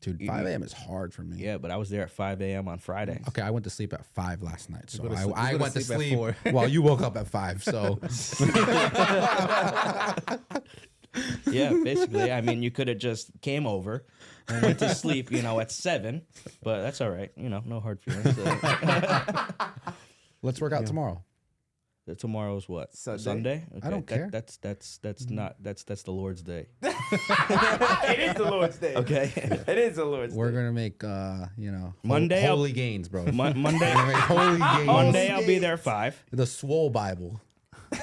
Dude, 5 a.m. is hard for me. Yeah, but I was there at 5 a.m. on Friday. Okay, I went to sleep at 5 last night, so gonna I sleep went to at sleep 4. while you woke up at 5. So Yeah, basically. I mean, you could have just came over and went to sleep, at 7, but that's all right. No hard feelings. let's work out tomorrow. Tomorrow's what? Sunday? Okay. I don't care. That's not that's the Lord's Day. It is the Lord's Day. Okay. It is the Lord's We're Day. gonna make Monday, holy gains, bro. Monday. Holy gains. Monday I'll be there at 5. The Swole Bible.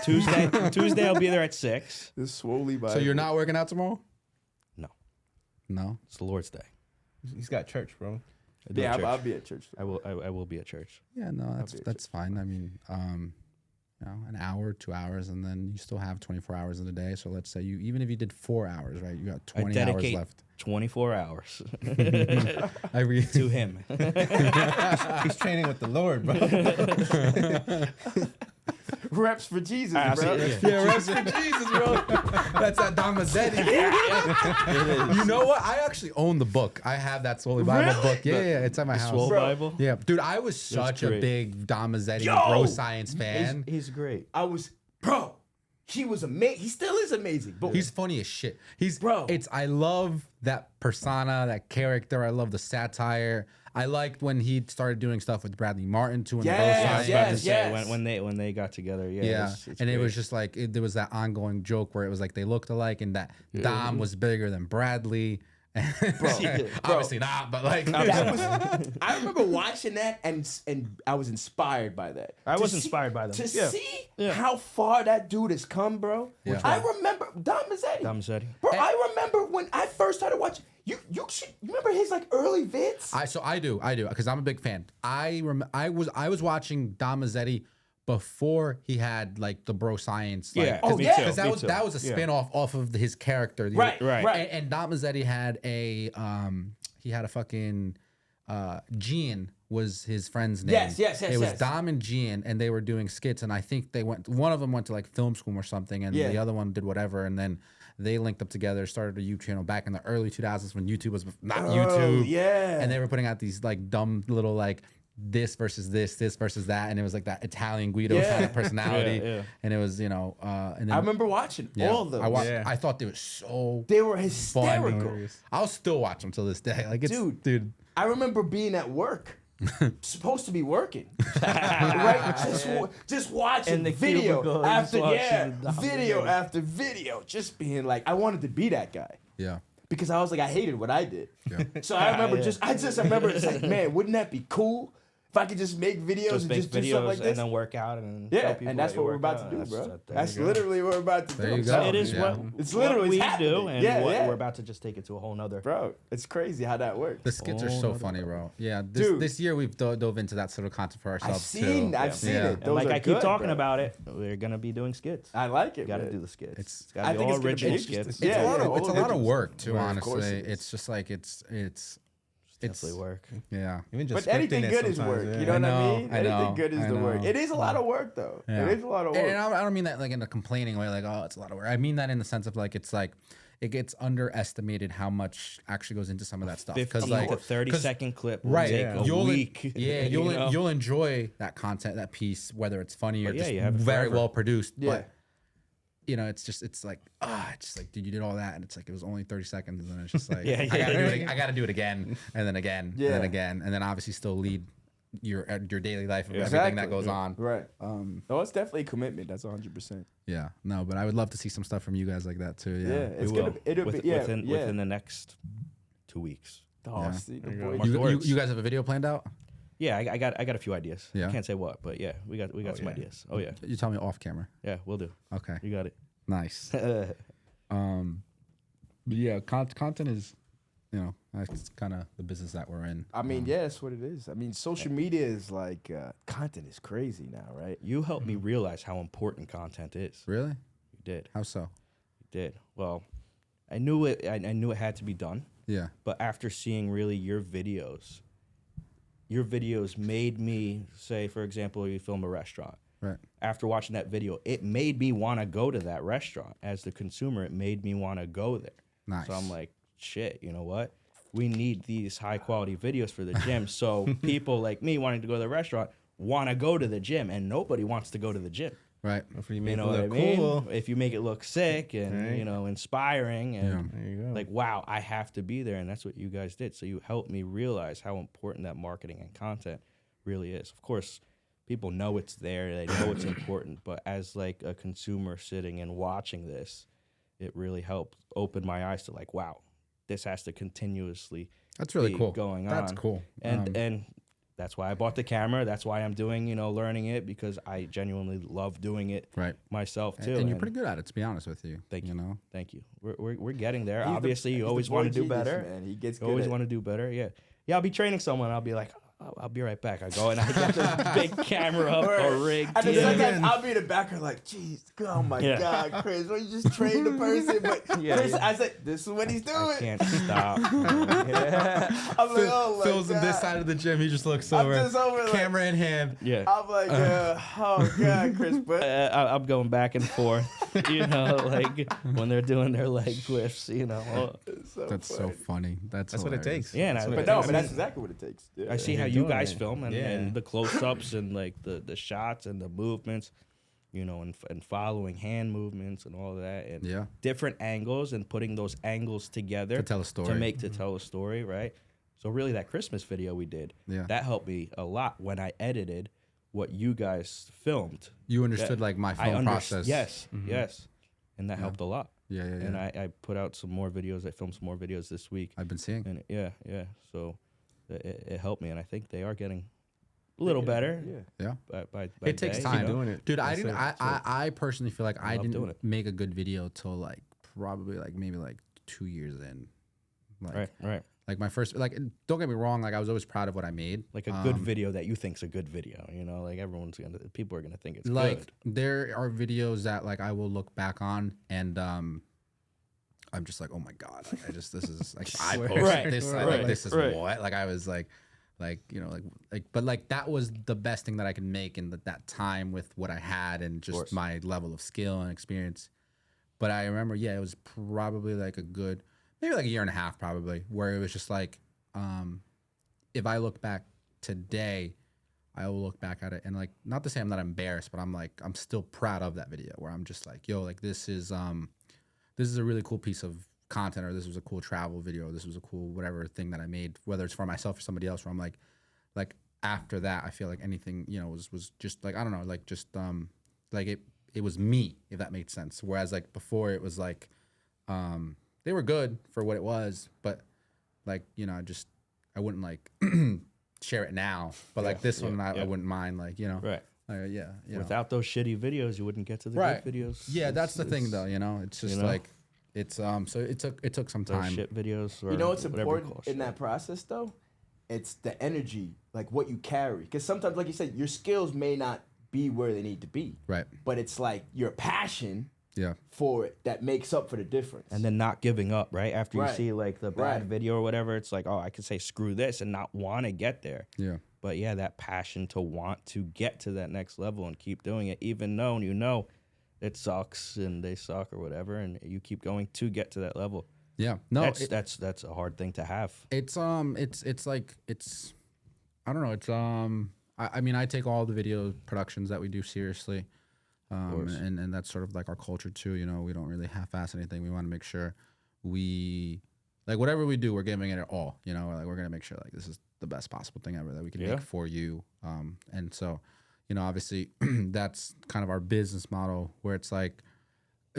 Tuesday I'll be there at 6. The Swoley Bible. So you're not working out tomorrow? No, No. it's the Lord's Day. He's got church, bro. Yeah, I'll be at church. I will be at church. Yeah, no, that's fine. I mean, an hour, 2 hours, and then you still have 24 hours in the day. So let's say even if you did 4 hours, right? You got 20 hours dedicate left. 24 hours Every to him. He's training with the Lord, bro. Reps for Jesus, Ah, bro. Yeah, reps for Jesus, bro. That's that Don Mazzetti. You know what? I actually own the book. I have that Swole Bible book. Yeah, it's at my house. Swole Bible. Yeah, dude, I was such a great. big Don Mazzetti Yo! bro science fan. He's great. He was amazing. He still is amazing. But He's funny as shit. Bro. I love that persona, that character. I love the satire. I liked when he started doing stuff with Bradley Martin too. In Yes, the yes, Yeah, yes. when they got together, Yeah, it's and it great. was just like there was that ongoing joke where it was like they looked alike, and that Dom was bigger than Bradley. Obviously not, but like I remember watching that and I was inspired by that. I To was see- inspired by them. To Yeah. see how far that dude has come, bro. Yeah. I remember Don Mazzetti. Mazzetti. Bro, I remember when I first started watching. You remember his like early vids? I do because I'm a big fan. I was watching Don Mazzetti before he had like the bro science. Like, Yeah. Oh, me yeah. too, because me too. that was a spin-off off of his character. Right. And Dom Mazzetti had a fucking Gian was his friend's name. Yes, It was yes. Dom and Gian, and they were doing skits, and I think one of them went to like film school or something, and the other one did whatever, and then they linked up together, started a YouTube channel back in the early 2000s when YouTube was not YouTube. yeah. And they were putting out these like dumb little like this versus this versus that, and it was like that Italian Guido kind of personality. Yeah. And it was, and then I remember watching all of them. I thought they were so They were funny. hysterical. I'll still watch them till this day. Like it's dude. I remember being at work. Supposed to be working, right? Just watching In the video cubicle, after just watching the video after video, just being like, I wanted to be that guy Yeah. because I was like, I hated what I did. Yeah. So I remember I remember it's like, man, wouldn't that be cool if I could just make videos Just and make just do videos stuff like this? and then work out and Yeah, tell people and that's that you what we're work about out. to do, bro. there That's you go. literally what we're about to do. There you I'm go. telling It is you. what It's literally we happening. do, and Yeah, what yeah. we're about to just take it to a whole nother. Bro, it's crazy how that works. The skits are so funny, bro. Yeah, Dude. this year we've dove into that sort of content for I've ourselves seen too. it. And Those like are I keep good, talking bro. about it, we're gonna be doing skits. I like it. You gotta man. do the skits. It's I gotta be think all it's gonna be original interesting. skits. Yeah, It's a lot of work too, Of course honestly. it is. It's just like it's Definitely work. yeah. Even just But anything scripting it good is sometimes, work. yeah. You know what I mean? I know, Anything good is I the work. know. It is a lot of work, though. Yeah. It is a lot of work. And I don't mean that like in a complaining way, like, oh, it's a lot of work. I mean that in the sense of like, it's it gets underestimated how much actually goes into some of that stuff. 15 like to 30-second clip will right, take a you'll week. you know? you'll enjoy that content, that piece, whether it's funny or But yeah, just you have it very forever. well produced. Yeah. But you know, it's like it's just like, dude, you did all that, and it's like it was only 30 seconds, and then it's just like Yeah, I gotta do it. I gotta do it again, and then again, Yeah. and then again, and then obviously still lead your daily life of everything Exactly. that goes on. Right. No, it's definitely a commitment. That's 100%. Yeah, no, but I would love to see some stuff from you guys like that too. Yeah, Yeah, it's We will. gonna. It'll be. Yeah, within the next 2 weeks. Oh, Yeah. see, the There you boy- go. you guys have a video planned out? Yeah, I got a few ideas. Yeah. I can't say what, but yeah, we got some yeah. ideas. Oh yeah, You tell me off camera. yeah, we'll do. Okay, You got it. nice. But yeah, content is, you know, that's kind of the business that we're in. I mean, yeah, that's what it is. I mean, social media is like content is crazy now, right? You helped me realize how important content is. Really? You did. How so? You did. Well, I knew it. I knew it had to be done. Yeah. But after seeing really your videos made me say, for example, you film a restaurant. Right. After watching that video, it made me want to go to that restaurant. As the consumer, it made me want to go there. Nice. So I'm like, shit, you know what? We need these high quality videos for the gym. So people like me wanting to go to the restaurant want to go to the gym, and nobody wants to go to the gym. Right. If you You make know it what I look mean? cool, If you make it look sick and Right. you know, inspiring and Yeah. there you go. like, wow, I have to be there, and that's what you guys did. So you helped me realize how important that marketing and content really is. Of course, people know it's there, they know it's important, but as like a consumer sitting and watching this, it really helped open my eyes to like, wow, this has to continuously That's really be cool. going That's on. cool. And that's why I bought the camera. That's why I'm doing, you know, learning it, because I genuinely love doing it right. myself too. And you're pretty good at it, to be honest with you. Thank you. know. Thank you. We're getting there. He's the- Obviously, he's you the always boy want to do genius, better. man. He gets You good always at- want to do better. Yeah. Yeah, I'll be training someone. I'll be like, I'll be right back. I go and I get this big camera up or rig. And then yeah. sometimes I'll be in the background like, geez, oh my Yeah. God, Chris, why you just train the person? But Yeah, Chris, yeah. I said, this is what he's doing. I can't stop. I'm like, oh my Phil's God. in this side of the gym. He just looks I'm over, just over, like- camera in hand. Yeah. I'm like, oh God, Chris, but I'm going back and forth, you know, like when they're doing their leg lifts, you know. so That's so funny. funny. That's That's what it hilarious. takes. Yeah, and That's I- what But it no, takes. but that's exactly what it takes. Yeah. I see how you're you doing guys it. film and, Yeah. and the close-ups and like the shots and the movements, you know, and following hand movements and all that, and Yeah. different angles and putting those angles together To tell a story. to tell a story, right? So really, that Christmas video we did, Yeah. that helped me a lot when I edited what you guys filmed. You understood like my film process. Yes, yes, and that helped a lot. Yeah, yeah, yeah. And I put out some more videos. I filmed some more videos this week. I've been seeing. And yeah. So it helped me, and I think they are getting a little better. Yeah. Yeah. By It takes day, time. you know? doing it. Dude, I That's didn't. it. I personally feel like I love doing didn't it. make a good video till like probably like maybe like 2 years in. Like, Right. Like my first. Like, don't get me wrong. Like I was always proud of what I made. Like a good video that you think's a good video. You know, like people are gonna think it's Like good. there are videos that like I will look back on and I'm just like, oh my God, like this is like I posted Right, this, right, like this is right. what, like I was like you know, but like that was the best thing that I could make in that time with what I had and just my level of skill and experience. But I remember, yeah, it was probably like maybe like a year and a half probably, where it was just like, if I look back today, I will look back at it and like, not to say I'm not embarrassed, but I'm still proud of that video where I'm just like, yo, like this is a really cool piece of content, or this was a cool travel video, or this was a cool whatever thing that I made, whether it's for myself or somebody else, where I'm like after that, I feel like anything, you know, was just like, I don't know, like just like it was me, if that made sense. Whereas like before it was like they were good for what it was, but like, you know, I wouldn't like share it now, but like this one I wouldn't mind, like, you know, Right. yeah, you know. Without those shitty videos, you wouldn't get to the Right. good videos. Yeah, that's the thing though, you know. It's just you know? like it's so it took some Those time. shit videos. Or You know what's whatever you important call in it. that process though? It's the energy, like what you carry. Because sometimes, like you said, your skills may not be where they need to be. Right. But it's like your passion Yeah. for it that makes up for the difference. And then not giving up, right? After you Right. see like the bad Right. video or whatever, it's like, oh, I could say screw this and not want to get there. Yeah. But yeah, that passion to want to get to that next level and keep doing it, even though you know it sucks and they suck or whatever, and you keep going to get to that level. Yeah. No, That's a hard thing to have. it's like I don't know. It's I mean, I take all the video productions that we do seriously. And that's sort of like our culture too. You know, we don't really half-ass anything. We want to make sure we, like, whatever we do, we're giving it all. You know, like, we're gonna make sure like this is the best possible thing ever that we can make for you. And so, you know, obviously that's kind of our business model where it's like,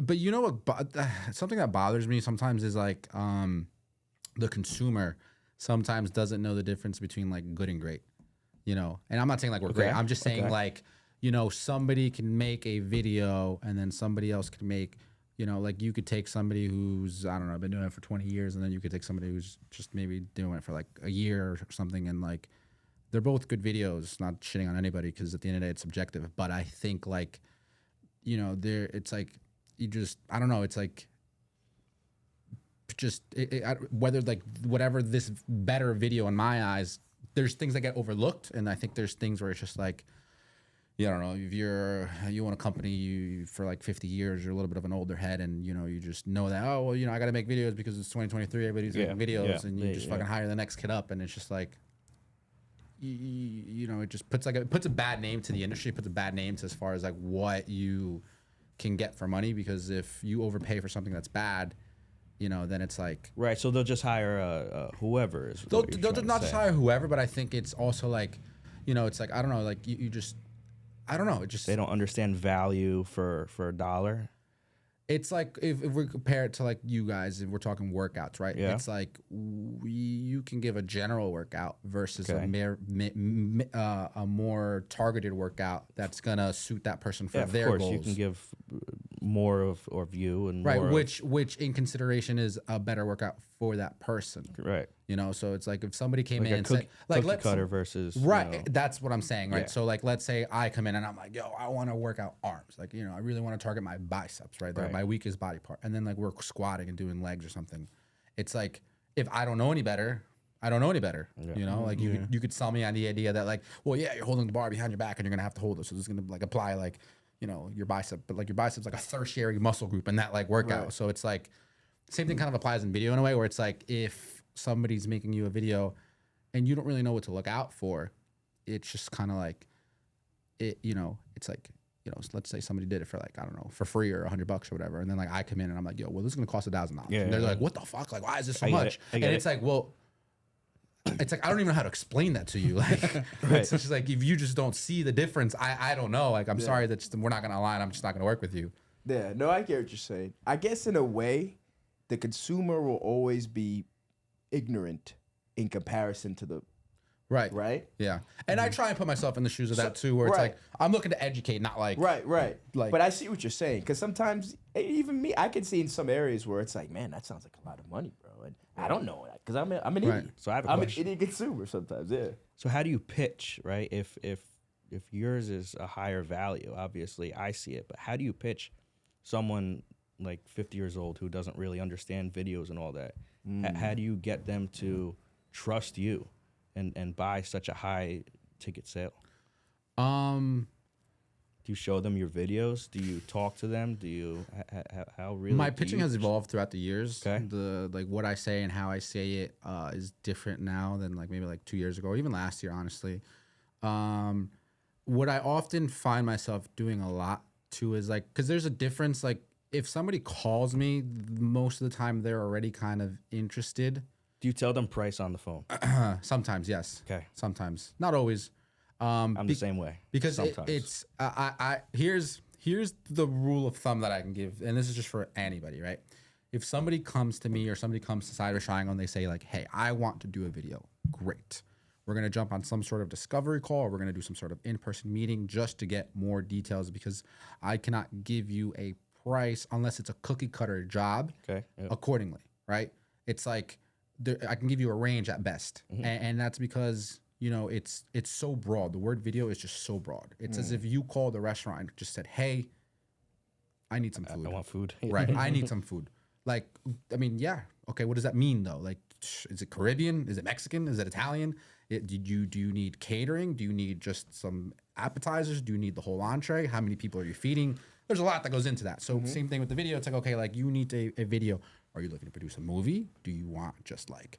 but you know what, something that bothers me sometimes is like the consumer sometimes doesn't know the difference between like good and great. You know, and I'm not saying like we're great. I'm just saying like, you know, somebody can make a video and then somebody else can make, you know, like you could take somebody who's, I don't know, been doing it for 20 years, and then you could take somebody who's just maybe doing it for like a year or something, and like they're both good videos, not shitting on anybody because at the end of the day it's subjective. But I think like, you know, it's like, you just, I don't know, it's like just whether like whatever this better video in my eyes, there's things that get overlooked, and I think there's things where it's just like, yeah, I don't know, if you own a company you for like 50 years, you're a little bit of an older head, and you know, you just know that, oh well, you know, I got to make videos because it's 2023, everybody's making videos, and you just fucking hire the next kid up, and it's just like, you know, it just puts a bad name to the industry, puts a bad name to as far as like what you can get for money, because if you overpay for something that's bad, you know, then it's like, right. So they'll just hire whoever is. They'll not just hire whoever, but I think it's also like, you know, it's like, I don't know, like you just, I don't know, it just, they don't understand value for a dollar. It's like if we compare it to like you guys, if we're talking workouts, right? Yeah. It's like you can give a general workout versus a more targeted workout that's gonna suit that person for their goals. You can give more of you and right, more which in consideration is a better workout for that person. Right. You know, so it's like if somebody came like in and said, like, cookie cutter versus right, you know, that's what I'm saying, right? Yeah. So like, let's say I come in and I'm like, yo, I want to work out arms, like, you know, I really want to target my biceps, right? They're my weakest body part, and then like we're squatting and doing legs or something. It's like, if I don't know any better, I don't know any better. Yeah. You know, like you could sell me on the idea that like, well, yeah, you're holding the bar behind your back and you're gonna have to hold it, so this is gonna like apply like, you know, your bicep, but like your biceps like a tertiary muscle group in that like workout. Right. So it's like same thing kind of applies in video in a way where it's like if somebody's making you a video and you don't really know what to look out for, it's just kind of like it, you know, it's like, you know, let's say somebody did it for like, I don't know, for free or $100 or whatever, and then like I come in and I'm like, yo, well, this is gonna cost $1,000. Yeah, and they're like, what the fuck, like why is this so much? And it's like, well, it's like I don't even know how to explain that to you. Like, it's just like if you just don't see the difference, I don't know. Like, I'm sorry that we're not gonna align. I'm just not gonna work with you. Yeah, no, I get what you're saying. I guess in a way, the consumer will always be ignorant in comparison to the right. Yeah, and I try and put myself in the shoes of that too, where it's like I'm looking to educate, not like right. Like, but I see what you're saying, because sometimes even me, I can see in some areas where it's like, man, that sounds like a lot of money, bro, and I don't know that because I'm an idiot. So I have a I'm question. an idiot consumer sometimes. Yeah. So how do you pitch, right? If yours is a higher value, obviously I see it, but how do you pitch someone like 50 years old who doesn't really understand videos and all that? How do you get them to trust you and buy such a high ticket sale? Do you show them your videos? Do you talk to them? Do you how really? My pitching has evolved throughout the years. Okay. The like what I say and how I say it is different now than like maybe like 2 years ago or even last year, honestly. What I often find myself doing a lot too is like, because there's a difference. Like if somebody calls me, most of the time they're already kind of interested. Do you tell them price on the phone? Sometimes, yes. Okay. Sometimes, not always. I'm the same way. Because it's here's the rule of thumb that I can give, and this is just for anybody, right? If somebody comes to me or somebody comes to Cider Triangle and they say like, hey, I want to do a video, great. We're gonna jump on some sort of discovery call, or we're gonna do some sort of in-person meeting just to get more details, because I cannot give you a price unless it's a cookie cutter job accordingly, right? It's like I can give you a range at best, and that's because, you know, it's so broad. The word video is just so broad. It's as if you called the restaurant and just said, hey, I need some food. I want food. Right, I need some food. Like, I mean, yeah, okay, what does that mean though? Like, is it Caribbean? Is it Mexican? Is it Italian? Do you need catering? Do you need just some appetizers? Do you need the whole entree? How many people are you feeding? there's a lot that goes into that. So same thing with the video. It's like, okay, like you need a video. Are you looking to produce a movie? Do you want just like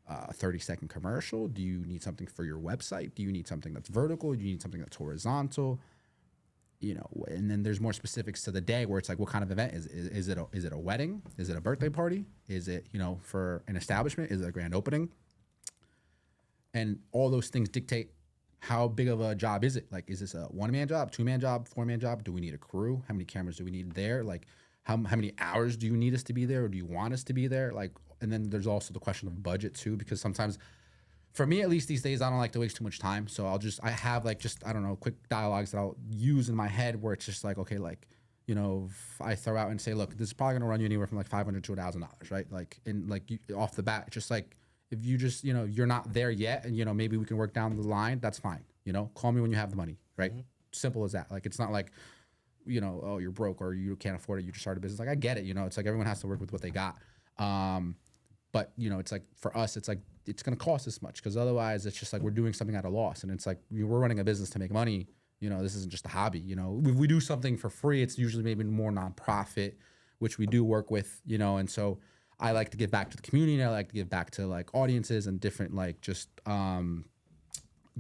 a 30-second commercial? Do you need something for your website? Do you need something that's vertical? Do you need something that's horizontal? You know, and then there's more specifics to the day where it's like, what kind of event is it? Is it a wedding? Is it a birthday party? Is it, you know, for an establishment? Is it a grand opening? And all those things dictate how big of a job is it? Like, is this a 1-man job, 2-man job, 4-man job? Do we need a crew? How many cameras do we need there? Like, how many hours do you need us to be there, or do you want us to be there? Like, and then there's also the question of budget too, because sometimes, for me at least these days, I don't like to waste too much time. So I have like just, I don't know, quick dialogues that I'll use in my head where it's just like, okay, like, you know, if I throw out and say, look, this is probably gonna run you anywhere from like $500 to $1,000, right? Like, and like off the bat, just like, if you just, you know, you're not there yet, and, you know, maybe we can work down the line, that's fine. You know, call me when you have the money, right? Simple as that. Like, it's not like, you know, oh, you're broke or you can't afford it, you just started a business. Like, I get it, you know, it's like everyone has to work with what they got. But, you know, it's like for us, it's like, it's going to cost this much, because otherwise it's just like we're doing something at a loss. And it's like, we're running a business to make money. You know, this isn't just a hobby. You know, if we do something for free, it's usually maybe more nonprofit, which we do work with, you know. And so I like to give back to the community. I like to give back to like audiences and different like just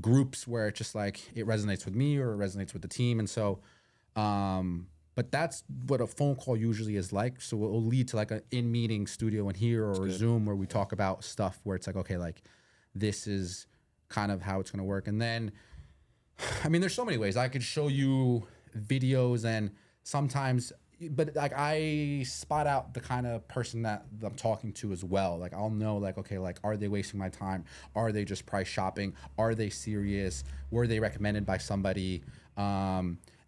groups where it's just like it resonates with me or it resonates with the team. And so, but that's what a phone call usually is like. So it will lead to like an in-meeting studio in here or Zoom where we talk about stuff where it's like, okay, like this is kind of how it's going to work. And then, I mean, there's so many ways I could show you videos, and sometimes, but like I spot out the kind of person that I'm talking to as well. Like I'll know like, okay, like, are they wasting my time? Are they just price shopping? Are they serious? Were they recommended by somebody?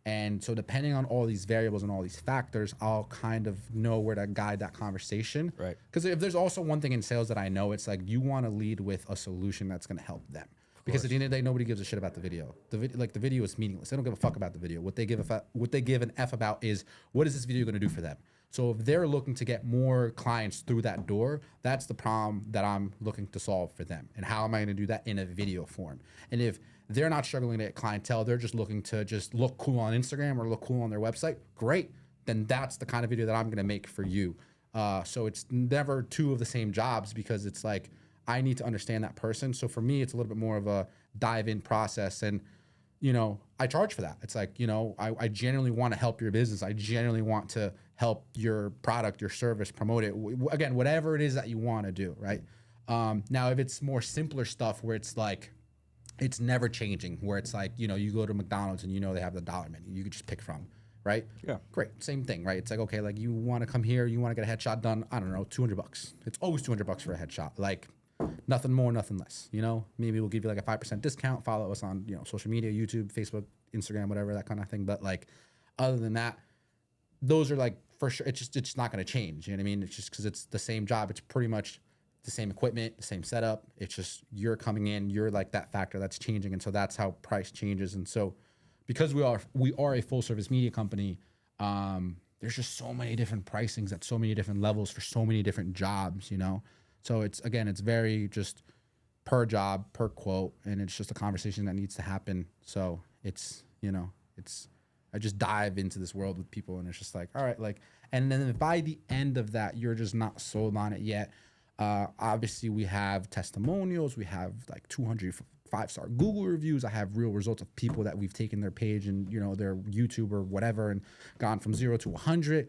And so depending on all these variables and all these factors, I'll kind of know where to guide that conversation. Right. Because if there's also one thing in sales that I know, it's like you want to lead with a solution that's going to help them. Because at the end of the day, nobody gives a shit about the video. The video is meaningless. They don't give a fuck about the video. What they give an F about is, what is this video going to do for them? So if they're looking to get more clients through that door, that's the problem that I'm looking to solve for them. And how am I going to do that in a video form? And if they're not struggling to get clientele, they're just looking to just look cool on Instagram or look cool on their website, great. Then that's the kind of video that I'm going to make for you. So it's never two of the same jobs, because it's like, I need to understand that person. So for me, it's a little bit more of a dive in process. And, you know, I charge for that. It's like, you know, I genuinely want to help your business. I genuinely want to help your product, your service, promote it. Again, whatever it is that you want to do, right? Now, if it's more simpler stuff where it's like, it's never changing, where it's like, you know, you go to McDonald's and you know they have the dollar menu, you could just pick from, right? Yeah. Great. Same thing, right? It's like, okay, like you want to come here, you want to get a headshot done, I don't know, $200. It's always $200 for a headshot. Like, nothing more, nothing less, you know? Maybe we'll give you like a 5% discount, follow us on, you know, social media, YouTube, Facebook, Instagram, whatever, that kind of thing. But like, other than that, those are like, for sure, it's not going to change. You know what I mean? It's just because it's the same job. It's pretty much the same equipment, the same setup. It's just, you're coming in, you're like that factor that's changing. And so that's how price changes. And so because we are a full service media company, there's just so many different pricings at so many different levels for so many different jobs, you know? So it's, again, it's very just per job, per quote, and it's just a conversation that needs to happen. So it's, you know, I just dive into this world with people, and it's just like, all right, like, and then by the end of that, you're just not sold on it yet. Obviously we have testimonials, we have like 200 5-star Google reviews. I have real results of people that we've taken their page and, you know, their YouTube or whatever and gone from 0 to 100.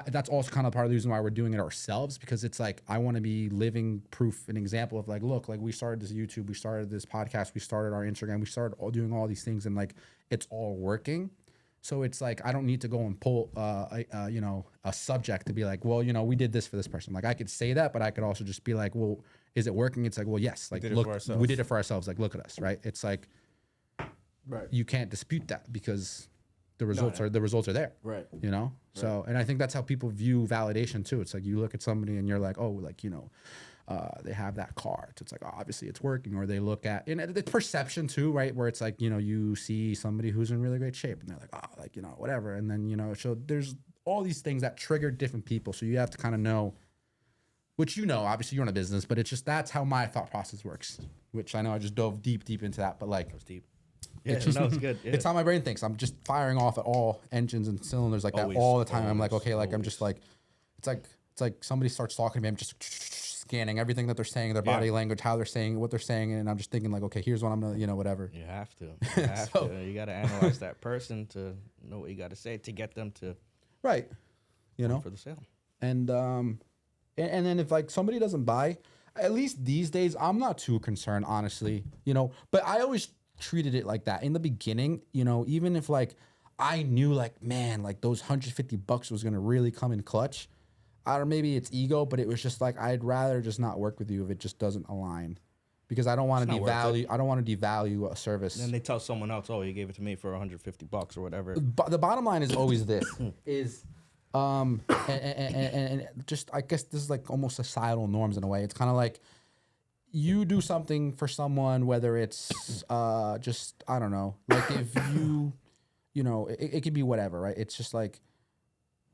That's also kind of part of the reason why we're doing it ourselves, because it's like, I want to be living proof, an example of like, look, like we started this YouTube, we started this podcast, we started our Instagram, we started doing all these things, and like, it's all working. So it's like, I don't need to go and pull, you know, a subject to be like, well, you know, we did this for this person. Like, I could say that, but I could also just be like, well, is it working? It's like, well, yes. Like, look, we did it for ourselves. Like, look at us, right? It's like, right. You can't dispute that, because the results are there. Right. You know? Right. So, and I think that's how people view validation too. It's like, you look at somebody and you're like, oh, like, you know, they have that car. It's like, oh, obviously it's working. Or they look at, and it's perception too, right? Where it's like, you know, you see somebody who's in really great shape and they're like, oh, like, you know, whatever. And then, you know, so there's all these things that trigger different people. So you have to kind of know, which, you know, obviously you're in a business, but it's just, that's how my thought process works, which I know I just dove deep into that, but like, that was deep. Yeah, It's just, no, it's good. Yeah. it's how my brain thinks. I'm just firing off at all engines and cylinders like Always, that all the time. I'm like, always, okay, like I'm always. just like, it's like somebody starts talking to me. I'm just scanning everything that they're saying, their body language, how they're saying, what they're saying, and I'm just thinking like, okay, here's what I'm gonna, whatever. You have to. You have to. You got to analyze that person to know what you got to say to get them to Right. for the sale. And then if like somebody doesn't buy, at least these days, I'm not too concerned, honestly, but I always treated it like that in the beginning, even if like I knew like, man, like those $150 was going to really come in clutch. I don't, maybe it's ego, but it was just like, I'd rather just not work with you if it just doesn't align, because I don't want to devalue. I don't want to devalue a service. And then they tell someone else, "Oh, you gave it to me for $150 or whatever." But the bottom line is always this: is and just I guess this is like almost societal norms in a way. It's kind of like you do something for someone, whether it's just I don't know, like if it could be whatever, right? It's just like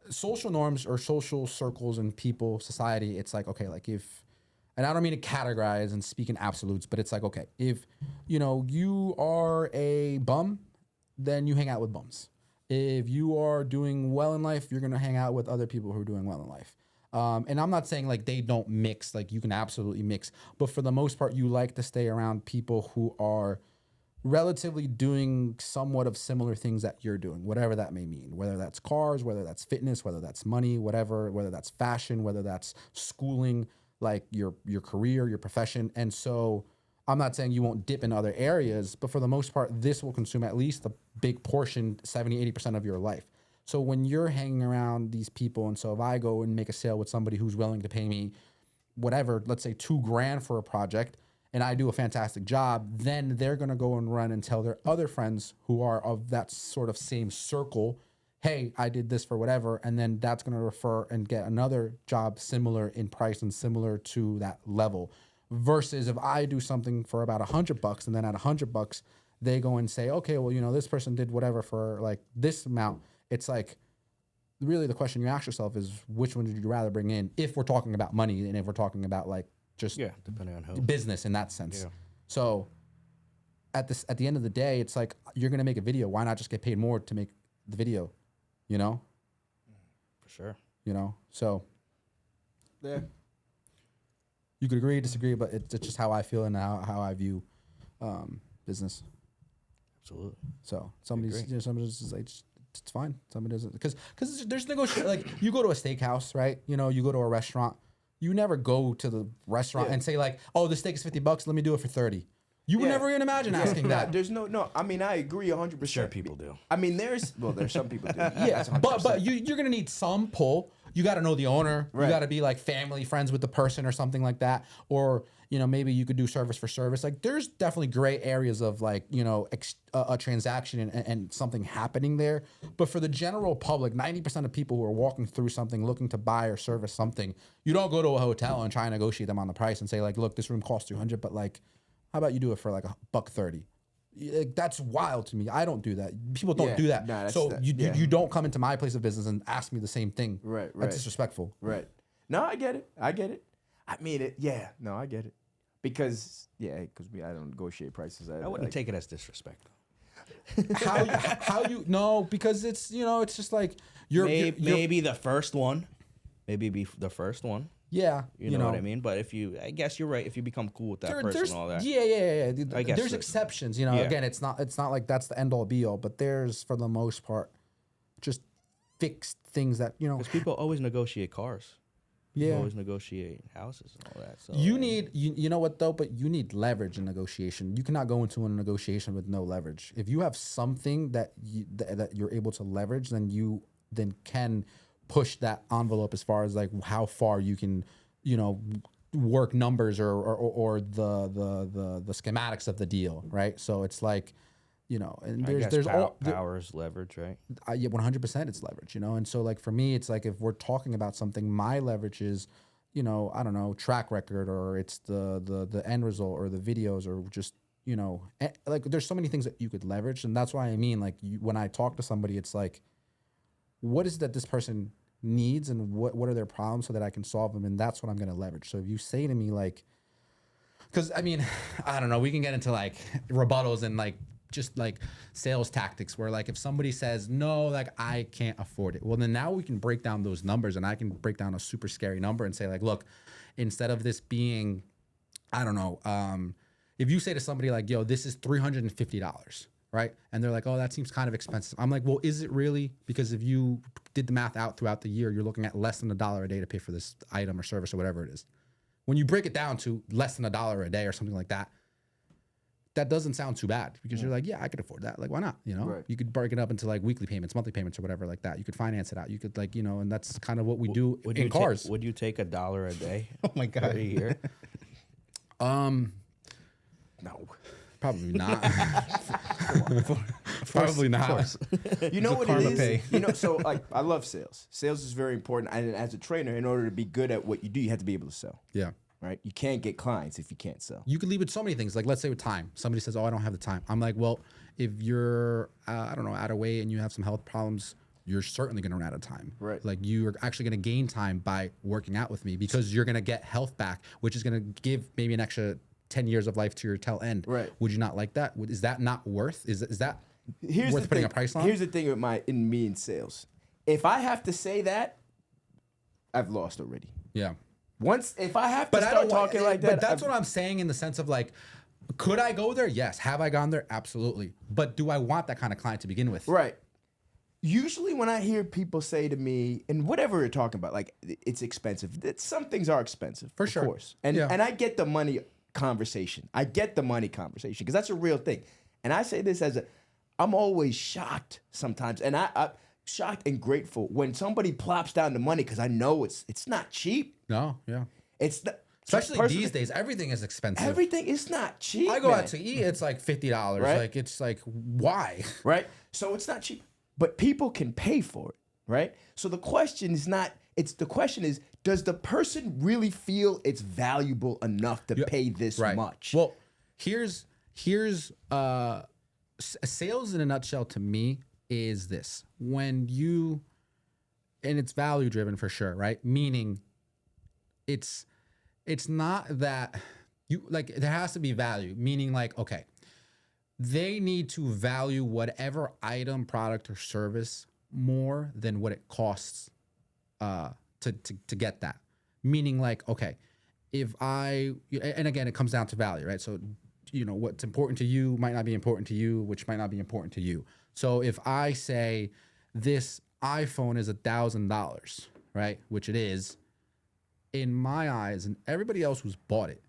social norms or social circles and people, society. It's like, okay, like if, and I don't mean to categorize and speak in absolutes, but it's like, okay, if you are a bum, then you hang out with bums. If you are doing well in life, you're gonna hang out with other people who are doing well in life. And I'm not saying like they don't mix, like you can absolutely mix, but for the most part, you like to stay around people who are relatively doing somewhat of similar things that you're doing, whatever that may mean, whether that's cars, whether that's fitness, whether that's money, whatever, whether that's fashion, whether that's schooling, like your career, your profession. And so I'm not saying you won't dip in other areas, but for the most part, this will consume at least a big portion, 70, 80% of your life. So when you're hanging around these people, and so if I go and make a sale with somebody who's willing to pay me whatever, let's say $2,000 for a project, and I do a fantastic job, then they're going to go and run and tell their other friends who are of that sort of same circle, hey, I did this for whatever. And then that's going to refer and get another job similar in price and similar to that level. Versus if I do something for about $100 and then at $100, they go and say, okay, well, this person did whatever for like this amount. It's like, really the question you ask yourself is, which one would you rather bring in if we're talking about money and if we're talking about like just depending on who. business in that sense. Yeah. So at the end of the day, it's like, you're going to make a video. Why not just get paid more to make the video, For sure. So yeah, you could agree, disagree, but it's just how I feel and how I view business. Absolutely. So somebody's just like, it's fine. Somebody doesn't, because there's negotiation. Like you go to a steakhouse, right? You go to a restaurant. You never go to the restaurant and say like, oh, the steak is $50. Let me do it for 30. You would never even imagine asking that. There's no. I mean, I agree 100%. Sure, people do. I mean, there's some people do. Yeah, but you're gonna need some pull. You got to know the owner. Right. You got to be like family friends with the person or something like that. Or maybe you could do service for service. Like there's definitely gray areas of like a transaction and something happening there. But for the general public, 90% of people who are walking through something looking to buy or service something, you don't go to a hotel and try and negotiate them on the price and say like, look, this room costs $200, but like, how about you do it for like $130? Like, that's wild to me. I don't do that. People don't do that. Nah, so you don't come into my place of business and ask me the same thing. Right. That's disrespectful. Right. No, I get it. I mean, no, I get it. Because I don't negotiate prices. I wouldn't take it as disrespect. how you no, because it's it's just like you're maybe the first one. Maybe be the first one. Yeah, you know what I mean. But I guess you're right. If you become cool with that person and all that, yeah. I guess there's exceptions. Again, it's not like that's the end all be all. But there's for the most part just fixed things that because people always negotiate cars. Yeah, people always negotiate houses and all that. So you need you know what though, but you need leverage in negotiation. You cannot go into a negotiation with no leverage. If you have something that you're able to leverage, then you can push that envelope as far as like how far you can, work numbers or the schematics of the deal, right? So it's like, and there's power's leverage, right? Yeah, 100% it's leverage, and so like for me, it's like if we're talking about something, my leverage is, I don't know, track record, or it's the end result, or the videos, or just like there's so many things that you could leverage, and that's why I mean like when I talk to somebody, it's like, what is it that this person needs and what are their problems so that I can solve them, and that's what I'm going to leverage. So if you say to me like, because I mean, I don't know, we can get into like rebuttals and like just like sales tactics where like if somebody says no, like I can't afford it. Well, then now we can break down those numbers and I can break down a super scary number and say like, look, instead of this being, I don't know, if you say to somebody like, yo, this is $350, right? And they're like, oh, that seems kind of expensive. I'm like, well, is it really? Because if you did the math out throughout the year, you're looking at less than $1 a day to pay for this item or service or whatever it is. When you break it down to less than $1 a day or something like that, that doesn't sound too bad because you're like, yeah, I could afford that. Like, why not? You know, Right. you could break it up into like weekly payments, monthly payments, or whatever like that. You could finance it out. You could like, you know, and that's kind of what we do in cars. Would you take $1 a day? Oh my God. A year? No, probably not. Probably not. You know what it karma is? pay. You know, so like I love sales. Sales is very important. And as a trainer, in order to be good at what you do, you have to be able to sell. Yeah. Right? You can't get clients if you can't sell. You could leave with so many things. Like, let's say with time, somebody says, oh, I don't have the time. I'm like, well, if you're, I don't know, out of weight and you have some health problems, you're certainly going to run out of time. Right. Like you're actually going to gain time by working out with me because you're going to get health back, which is going to give maybe an extra 10 years of life to your tail end. Right. Would you not like that? Is that not worth? Is that Here's worth the putting thing, a price on? Here's the thing with me in sales. If I have to say that, I've lost already. Yeah. Once, if I have to But I start don't talking like that, But that's what I'm saying in the sense of like, could I go there? Yes. Have I gone there? Absolutely. But do I want that kind of client to begin with? Right. Usually when I hear people say to me, and whatever you're talking about, like it's expensive. Some things are expensive, For of sure. course. And Yeah. and I get the money conversation. I get the money conversation because that's a real thing. And I say this I'm always shocked sometimes, and I'm shocked and grateful when somebody plops down the money because I know it's not cheap. No. Yeah. It's not, Especially personally, these days, everything is expensive. Everything is not cheap. I go man. out to eat, it's like $50. Right. Like it's like why? Right? So it's not cheap, but people can pay for it, right? So the question is does the person really feel it's valuable enough to pay this much? Well, here's sales in a nutshell to me is this. When you, and it's value driven for sure, right? Meaning it's not that you like, there has to be value, meaning like, okay, they need to value whatever item, product, or service more than what it costs to get that. Meaning like, okay, if and again, it comes down to value, right? So, you know, what's important to you might not be important to you, which might not be important to you. So if I say this iPhone is $1,000, right? Which it is, in my eyes and everybody else who's bought it,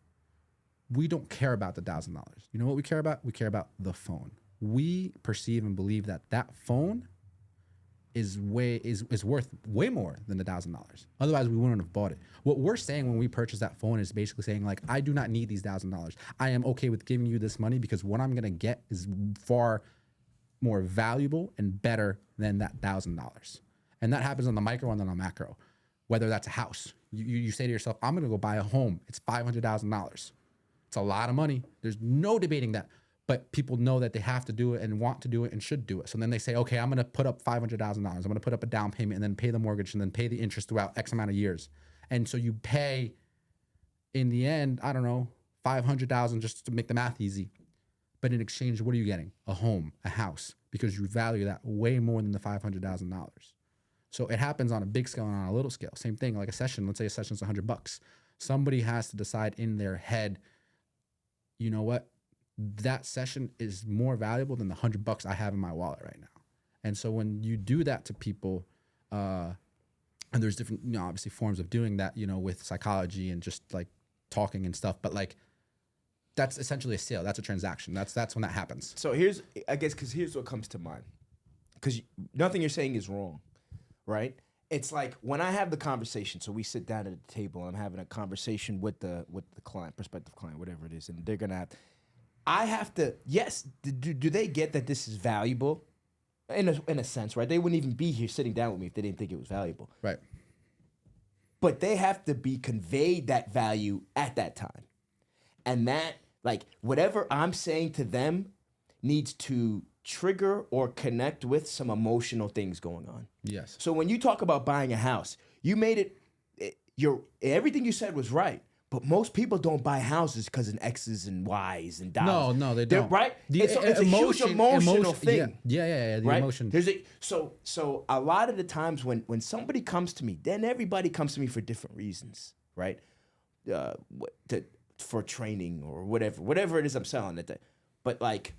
we don't care about the $1,000. You know what we care about? We care about the phone. We perceive and believe that phone is worth way more than $1,000. Otherwise, we wouldn't have bought it. What we're saying when we purchase that phone is basically saying like, I do not need these $1,000. I am okay with giving you this money because what I'm gonna get is far more valuable and better than that $1,000. And that happens on the micro and then on macro. Whether that's a house, you say to yourself, I'm gonna go buy a home. It's $500,000. It's a lot of money. There's no debating that. But people know that they have to do it and want to do it and should do it. So then they say, okay, I'm going to put up $500,000. I'm going to put up a down payment and then pay the mortgage and then pay the interest throughout X amount of years. And so you pay, in the end, I don't know, $500,000 just to make the math easy. But in exchange, what are you getting? A home, a house, because you value that way more than the $500,000. So it happens on a big scale and on a little scale. Same thing, like a session. Let's say a session's $100. Somebody has to decide in their head, you know what? That session is more valuable than the $100 I have in my wallet right now. And so when you do that to people, and there's different, you know, obviously forms of doing that, you know, with psychology and just like talking and stuff, but like that's essentially a sale. That's a transaction. That's when that happens. So here's what comes to mind. Because nothing you're saying is wrong, right? It's like when I have the conversation, so we sit down at the table and I'm having a conversation with the client, prospective client, whatever it is, and they're gonna have, I have to, yes, do they get that this is valuable? In a sense, right? They wouldn't even be here sitting down with me if they didn't think it was valuable. Right. But they have to be conveyed that value at that time. And that, like, whatever I'm saying to them needs to trigger or connect with some emotional things going on. Yes. So when you talk about buying a house, you made everything you said was right. But most people don't buy houses because of X's and Y's and dollars. No, they don't. Right? The It's a huge emotional thing. Yeah. The Right? emotion. So a lot of the times when somebody comes to me, then everybody comes to me for different reasons, right? For training or whatever it is I'm selling. But like,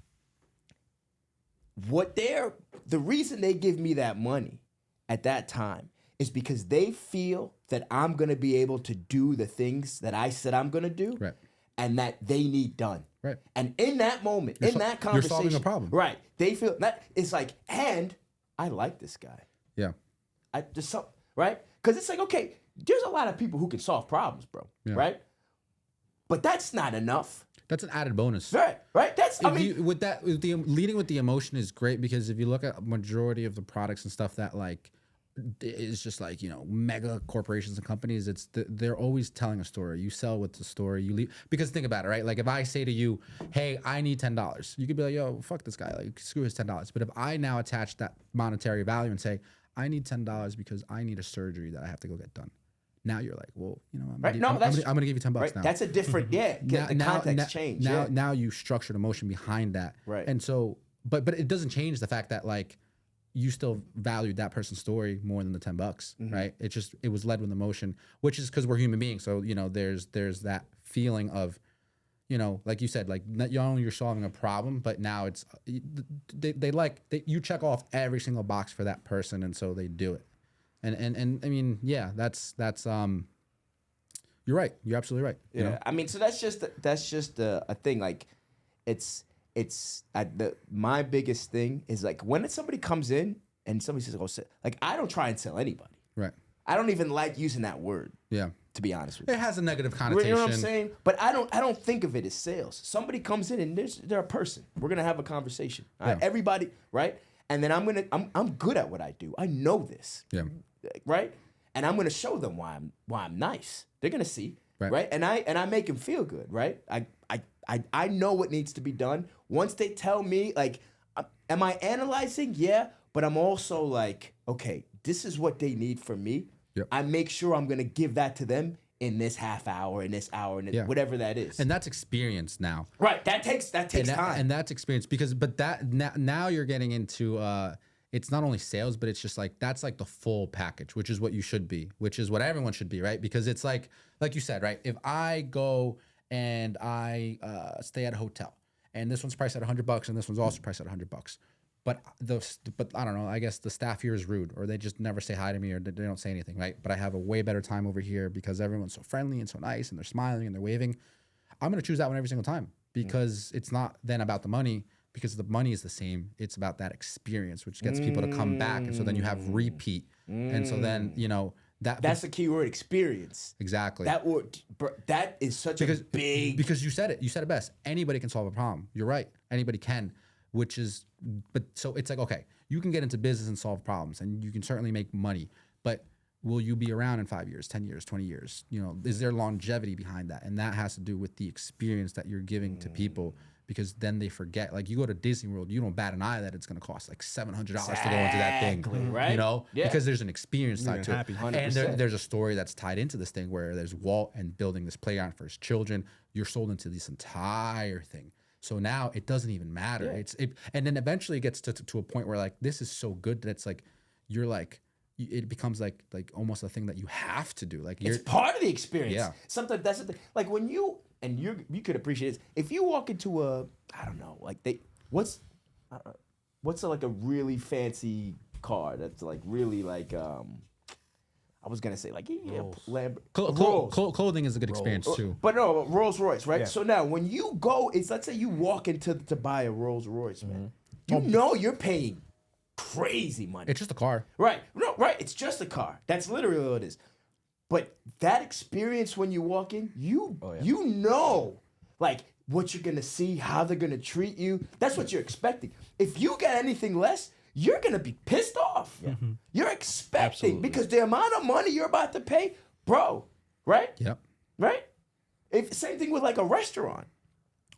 the reason they give me that money at that time is because they feel that I'm gonna be able to do the things that I said I'm gonna do, Right. and that they need done. Right. And in that moment, that conversation, you're solving a problem. Right. They feel that it's like, and I like this guy. Yeah. I just right? Because it's like, okay, there's a lot of people who can solve problems, bro. Yeah. Right? But that's not enough. That's an added bonus. Right? That's Leading with the emotion is great, because if you look at a majority of the products and stuff that like is just like, you know, mega corporations and companies, they're always telling a story. You sell with the story. You leave, because think about it, right? Like if I say to you, hey, I need $10, you could be like, yo, fuck this guy, like screw his $10. But if I now attach that monetary value and say, I need $10 because I need a surgery that I have to go get done. Now you're like, well, you know, I'm gonna give you $10 right. now. That's a different, the context changed. Now you structured emotion behind that. Right. And so, but it doesn't change the fact that like you still valued that person's story more than the $10, right? It was led with emotion, which is because we're human beings. So, you know, there's that feeling of, you know, like you said, like not only you're solving a problem, but now it's you check off every single box for that person, and so they do it. And I mean, yeah, that's you're right. You're absolutely right. Yeah. You know? I mean, so that's just a thing. Like, my biggest thing is like when somebody comes in and somebody says, "Oh, like I don't try and sell anybody." Right. I don't even like using that word. Yeah. To be honest with you, It has a negative connotation. you know what I'm saying? But I don't think of it as sales. Somebody comes in and they're a person. We're gonna have a conversation. All right? Yeah. Everybody, right? And then I'm good at what I do. I know this. Yeah. Right? And I'm gonna show them why I'm nice. They're gonna see. Right? And I make them feel good, right? I know what needs to be done. Once they tell me, like, am I analyzing? Yeah, but I'm also like, okay, this is what they need from me. Yep. I make sure I'm gonna give that to them in this half hour, in this hour, and whatever that is. And that's experience now. Right. That takes time. And that's experience, but that now you're getting into it's not only sales, but it's just like that's like the full package, which is what you should be, which is what everyone should be, right? Because it's like you said, right? If I go and I stay at a hotel, and this one's priced at $100, and this one's also priced at $100, but I don't know, I guess the staff here is rude, or they just never say hi to me, or they don't say anything, right? But I have a way better time over here because everyone's so friendly and so nice, and they're smiling and they're waving. I'm gonna choose that one every single time, because it's not then about the money, because the money is the same. It's about that experience, which gets people to come back, and so then you have repeat, and so then you know that's the key word, experience. Exactly. That is such a big, because you said it best. Anybody can solve a problem. You're right. Anybody can, but so it's like, okay, you can get into business and solve problems, and you can certainly make money, but will you be around in 5 years, 10 years, 20 years? You know, is there longevity behind that? And that has to do with the experience that you're giving to people, because then they forget. Like, you go to Disney World, you don't bat an eye that it's going to cost like $700 to go into that thing, right? You know, because there's an experience tied to happy. it. And there's a story that's tied into this thing, where there's Walt and building this playground for his children. You're sold into this entire thing. So now it doesn't even matter. Yeah. And then eventually it gets to a point where like, this is so good that it's like, you're like, it becomes like almost a thing that you have to do. Like, it's part of the experience. Yeah. Sometimes that's the thing. Like when you could appreciate this. If you walk into I don't know, like what's like a really fancy car that's like really like I was gonna say like clothing is a good experience too. But no, Rolls Royce, right? Yeah. So now when you go, let's say you walk into to buy a Rolls Royce, man. You know you're paying crazy money. It's just a car. Right. No, right. It's just a car. That's literally all it is. But that experience when you walk in, you know, like what you're gonna see, how they're gonna treat you. That's what you're expecting. If you get anything less, you're gonna be pissed off. Yeah. You're expecting because the amount of money you're about to pay, bro. Right? Yep. Right? Same thing with like a restaurant.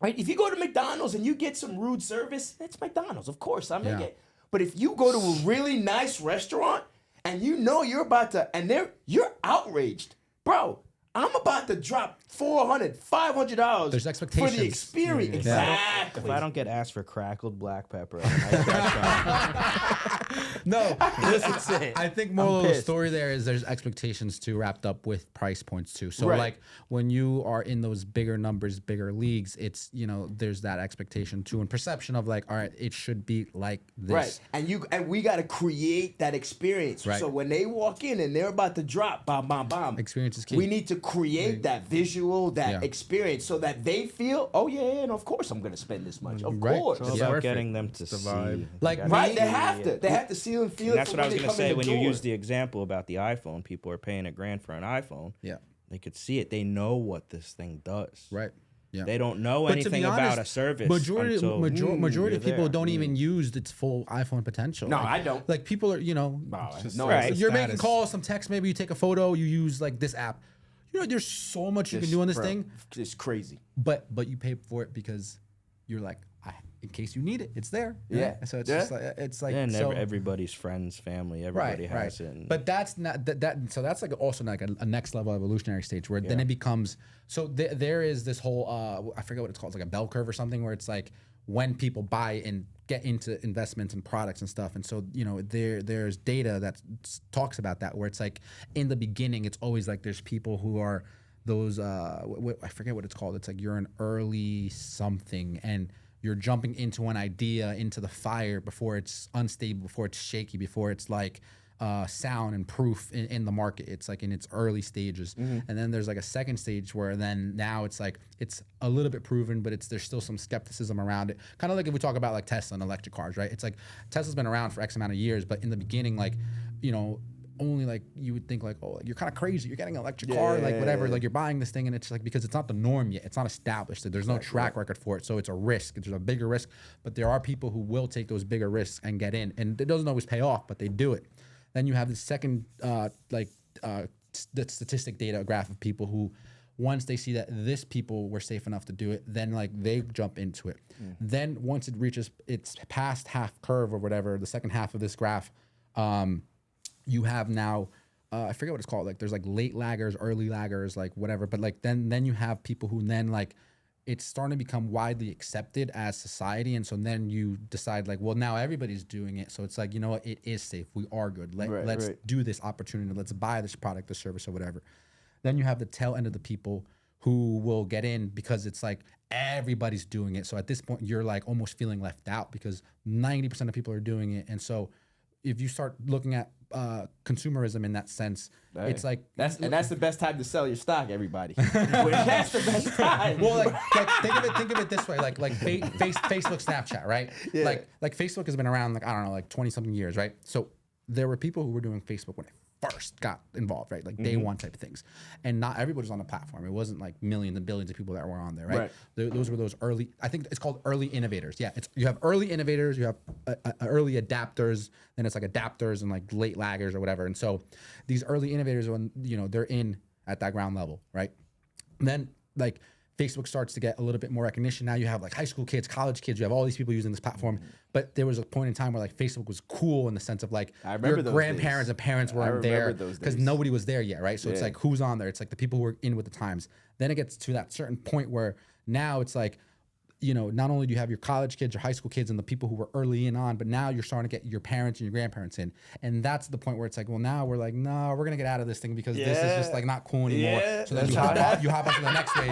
Right? If you go to McDonald's and you get some rude service, it's McDonald's, of course. I mean, but if you go to a really nice restaurant and you know you're about to, and you're outraged, bro. I'm about to drop $400, $500. There's for expectations. the experience. Exactly. If I don't get asked for crackled black pepper, at a nice restaurant, No, That's it. I think moral of the pissed. story there is there's expectations too wrapped up with price points too. So Right. like when you are in those bigger numbers, bigger leagues, it's there's that expectation too and perception of like, all right, it should be like this. Right, and we got to create that experience. Right. So when they walk in and they're about to drop, bam, bam, bam. Experience is key. We need to create that visual, that Yeah. experience, so that they feel, oh yeah, and of course I'm gonna spend this much. Of Right. course. it's all Yeah. about Perfect. getting them to The see. vibe. Like, You gotta Right, me- they see have it. to. They have to see and feel. And that's it what I was when they gonna come say in the when you door. use the example about the iPhone. People are paying $1,000 for an iPhone. Yeah. They could see it. They know what this thing does. Right. Yeah. They don't know But to be anything about honest, a service. Majority until, majority of you're people there. don't even use its full iPhone potential. No, Like- I don't. Like people are, No, Right. it's you're status. making calls, some text, maybe you take a photo, you use like this app. There's so much you can do on this bro, thing, It's crazy. but you pay for it because you're like, in case you need it, it's there. Yeah. So it's Yeah. just like And so, everybody's friends, family, right, everybody right. has it. And But that's not that. So that's like also like a next level evolutionary stage where then it becomes. So there is this whole I forget what it's called, it's like a bell curve or something, where it's like when people buy and get into investments and products and stuff. And so there's data that talks about that, where it's like in the beginning it's always like there's people who are those I forget what it's called. It's like you're an early something and you're jumping into an idea into the fire before it's unstable, before it's shaky, before it's like sound and proof in the market. It's like in its early stages. And then there's like a second stage where then now it's like it's a little bit proven, but there's still some skepticism around it. Kind of like if we talk about like Tesla and electric cars, right? It's like Tesla's been around for X amount of years, but in the beginning, like, only like you would think like, oh, you're kind of crazy, you're getting an electric car, like whatever, like you're buying this thing, and it's like because it's not the norm yet, it's not established, there's no track record for it, so it's a risk, there's a bigger risk, but there are people who will take those bigger risks and get in, and it doesn't always pay off, but they do it. Then you have the second the statistic data graph of people who once they see that this people were safe enough to do it, then like they jump into it. Then once it reaches its past half curve or whatever, the second half of this graph, you have now I forget what it's called, like there's like late laggers, early laggers, like whatever, but like then you have people who then like it's starting to become widely accepted as society, and so then you decide like, well, now everybody's doing it, so it's like, you know what, it is safe, we are good, let's do this opportunity, let's buy this product or service or whatever. Then you have the tail end of the people who will get in because it's like everybody's doing it, so at this point you're like almost feeling left out because 90% of people are doing it. And so if you start looking at consumerism in that sense, it's like that's the best time to sell your stock, everybody. That's the best time. well, like think of it this way, like Facebook, Snapchat, right? Yeah. Like Facebook has been around like I don't know, like 20 something years, right? So there were people who were doing Facebook when it first got involved, right? Like day one type of things, and not everybody was on the platform. It wasn't like millions and billions of people that were on there, right? Those were those early. I think it's called early innovators. Yeah, you have early innovators, you have early adapters, then it's like adapters and like late laggers or whatever. And so these early innovators, when they're in at that ground level, right? And then like Facebook starts to get a little bit more recognition. Now you have like high school kids, college kids, you have all these people using this platform. But there was a point in time where like Facebook was cool in the sense of like your grandparents and parents weren't there because nobody was there yet, right? So it's like who's on there? It's like the people who are in with the times. Then it gets to that certain point where now it's like, not only do you have your college kids, your high school kids, and the people who were early in on, but now you're starting to get your parents and your grandparents in. And that's the point where it's like, well, now we're like, no, we're going to get out of this thing because this is just like not cool anymore. Yeah, so then you hop onto the next wave.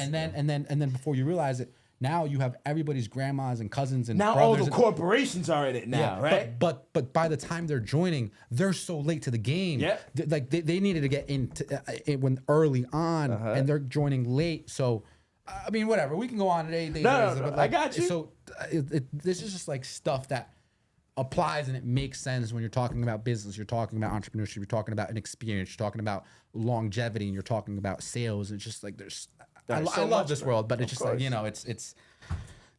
and then before you realize it, now you have everybody's grandmas and cousins and now brothers. all the corporations are in it now, right? But by the time they're joining, they're so late to the game. Yeah. Like they needed to get into it when early on, and they're joining late. So, I mean, whatever. We can go on today. No, I got you. So this is just like stuff that applies and it makes sense when you're talking about business, you're talking about entrepreneurship, you're talking about an experience, you're talking about longevity, and you're talking about sales. It's just like I love this world, but it's just like, it's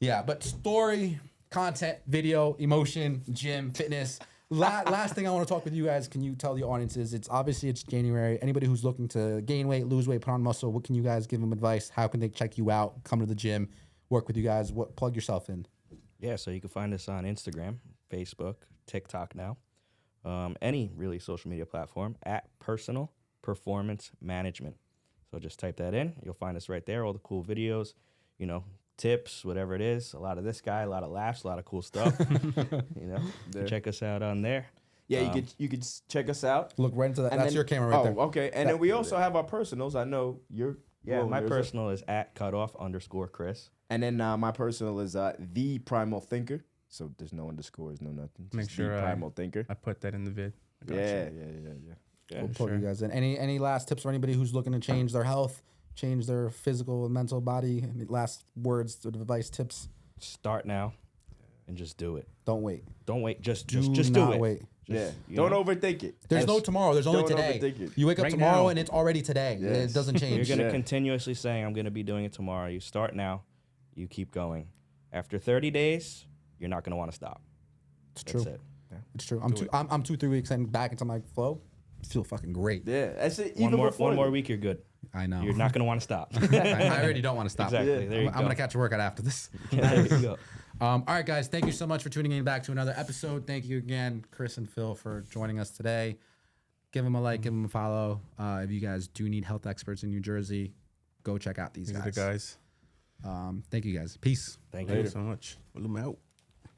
yeah. But story, content, video, emotion, gym, fitness. Last thing I want to talk with you guys. Can you tell the audiences? It's January. Anybody who's looking to gain weight, lose weight, put on muscle, what can you guys give them advice? How can they check you out? Come to the gym, work with you guys. Plug yourself in. Yeah, so you can find us on Instagram, Facebook, TikTok now, any really social media platform at personal Performance Management. So just type that in. You'll find us right there. All the cool videos, you know, tips, whatever it is. A lot of this guy, a lot of laughs, a lot of cool stuff. You know, check us out on there. Yeah, you could check us out. Look right into that. And That's then- your camera right there. Okay. And then we also have our personals. I know you're. Yeah, my yours up. personal is @cutoff_Chris. And then my personal is the Primal Thinker. So there's no underscores, no nothing. Make Just sure the I- Primal Thinker. I put that in the vid. I got Yeah. you. We'll put you guys in. Any last tips for anybody who's looking to change their health, change their physical and mental body? Any last words, advice, tips? Start now and just do it. Don't wait. Don't wait. Just Do do not it. wait. Just, you Don't know, overthink it. There's no Yes. tomorrow. There's only Don't today. overthink it. You wake up Right tomorrow now. and it's already today. Yes. It doesn't change. You're gonna Yeah. continuously saying, "I'm gonna be doing it tomorrow." You start now. You keep going. After 30 days, you're not gonna want to stop. It's That's true. it. It's true. I'm 2-3 weeks and back into my flow. Feel fucking great. Yeah, that's it. One Even more before week, you're good. I know. You're not gonna want to stop. I already don't want to stop. Exactly. There you I'm go. gonna catch a workout after this. There you go. All right, guys. Thank you so much for tuning in back to another episode. Thank you again, Chris and Phil, for joining us today. Give them a like, give them a follow. If you guys do need health experts in New Jersey, go check out these These are guys. the guys. Thank you guys. Peace. Thank Thank you. you so much. Well, I'm out.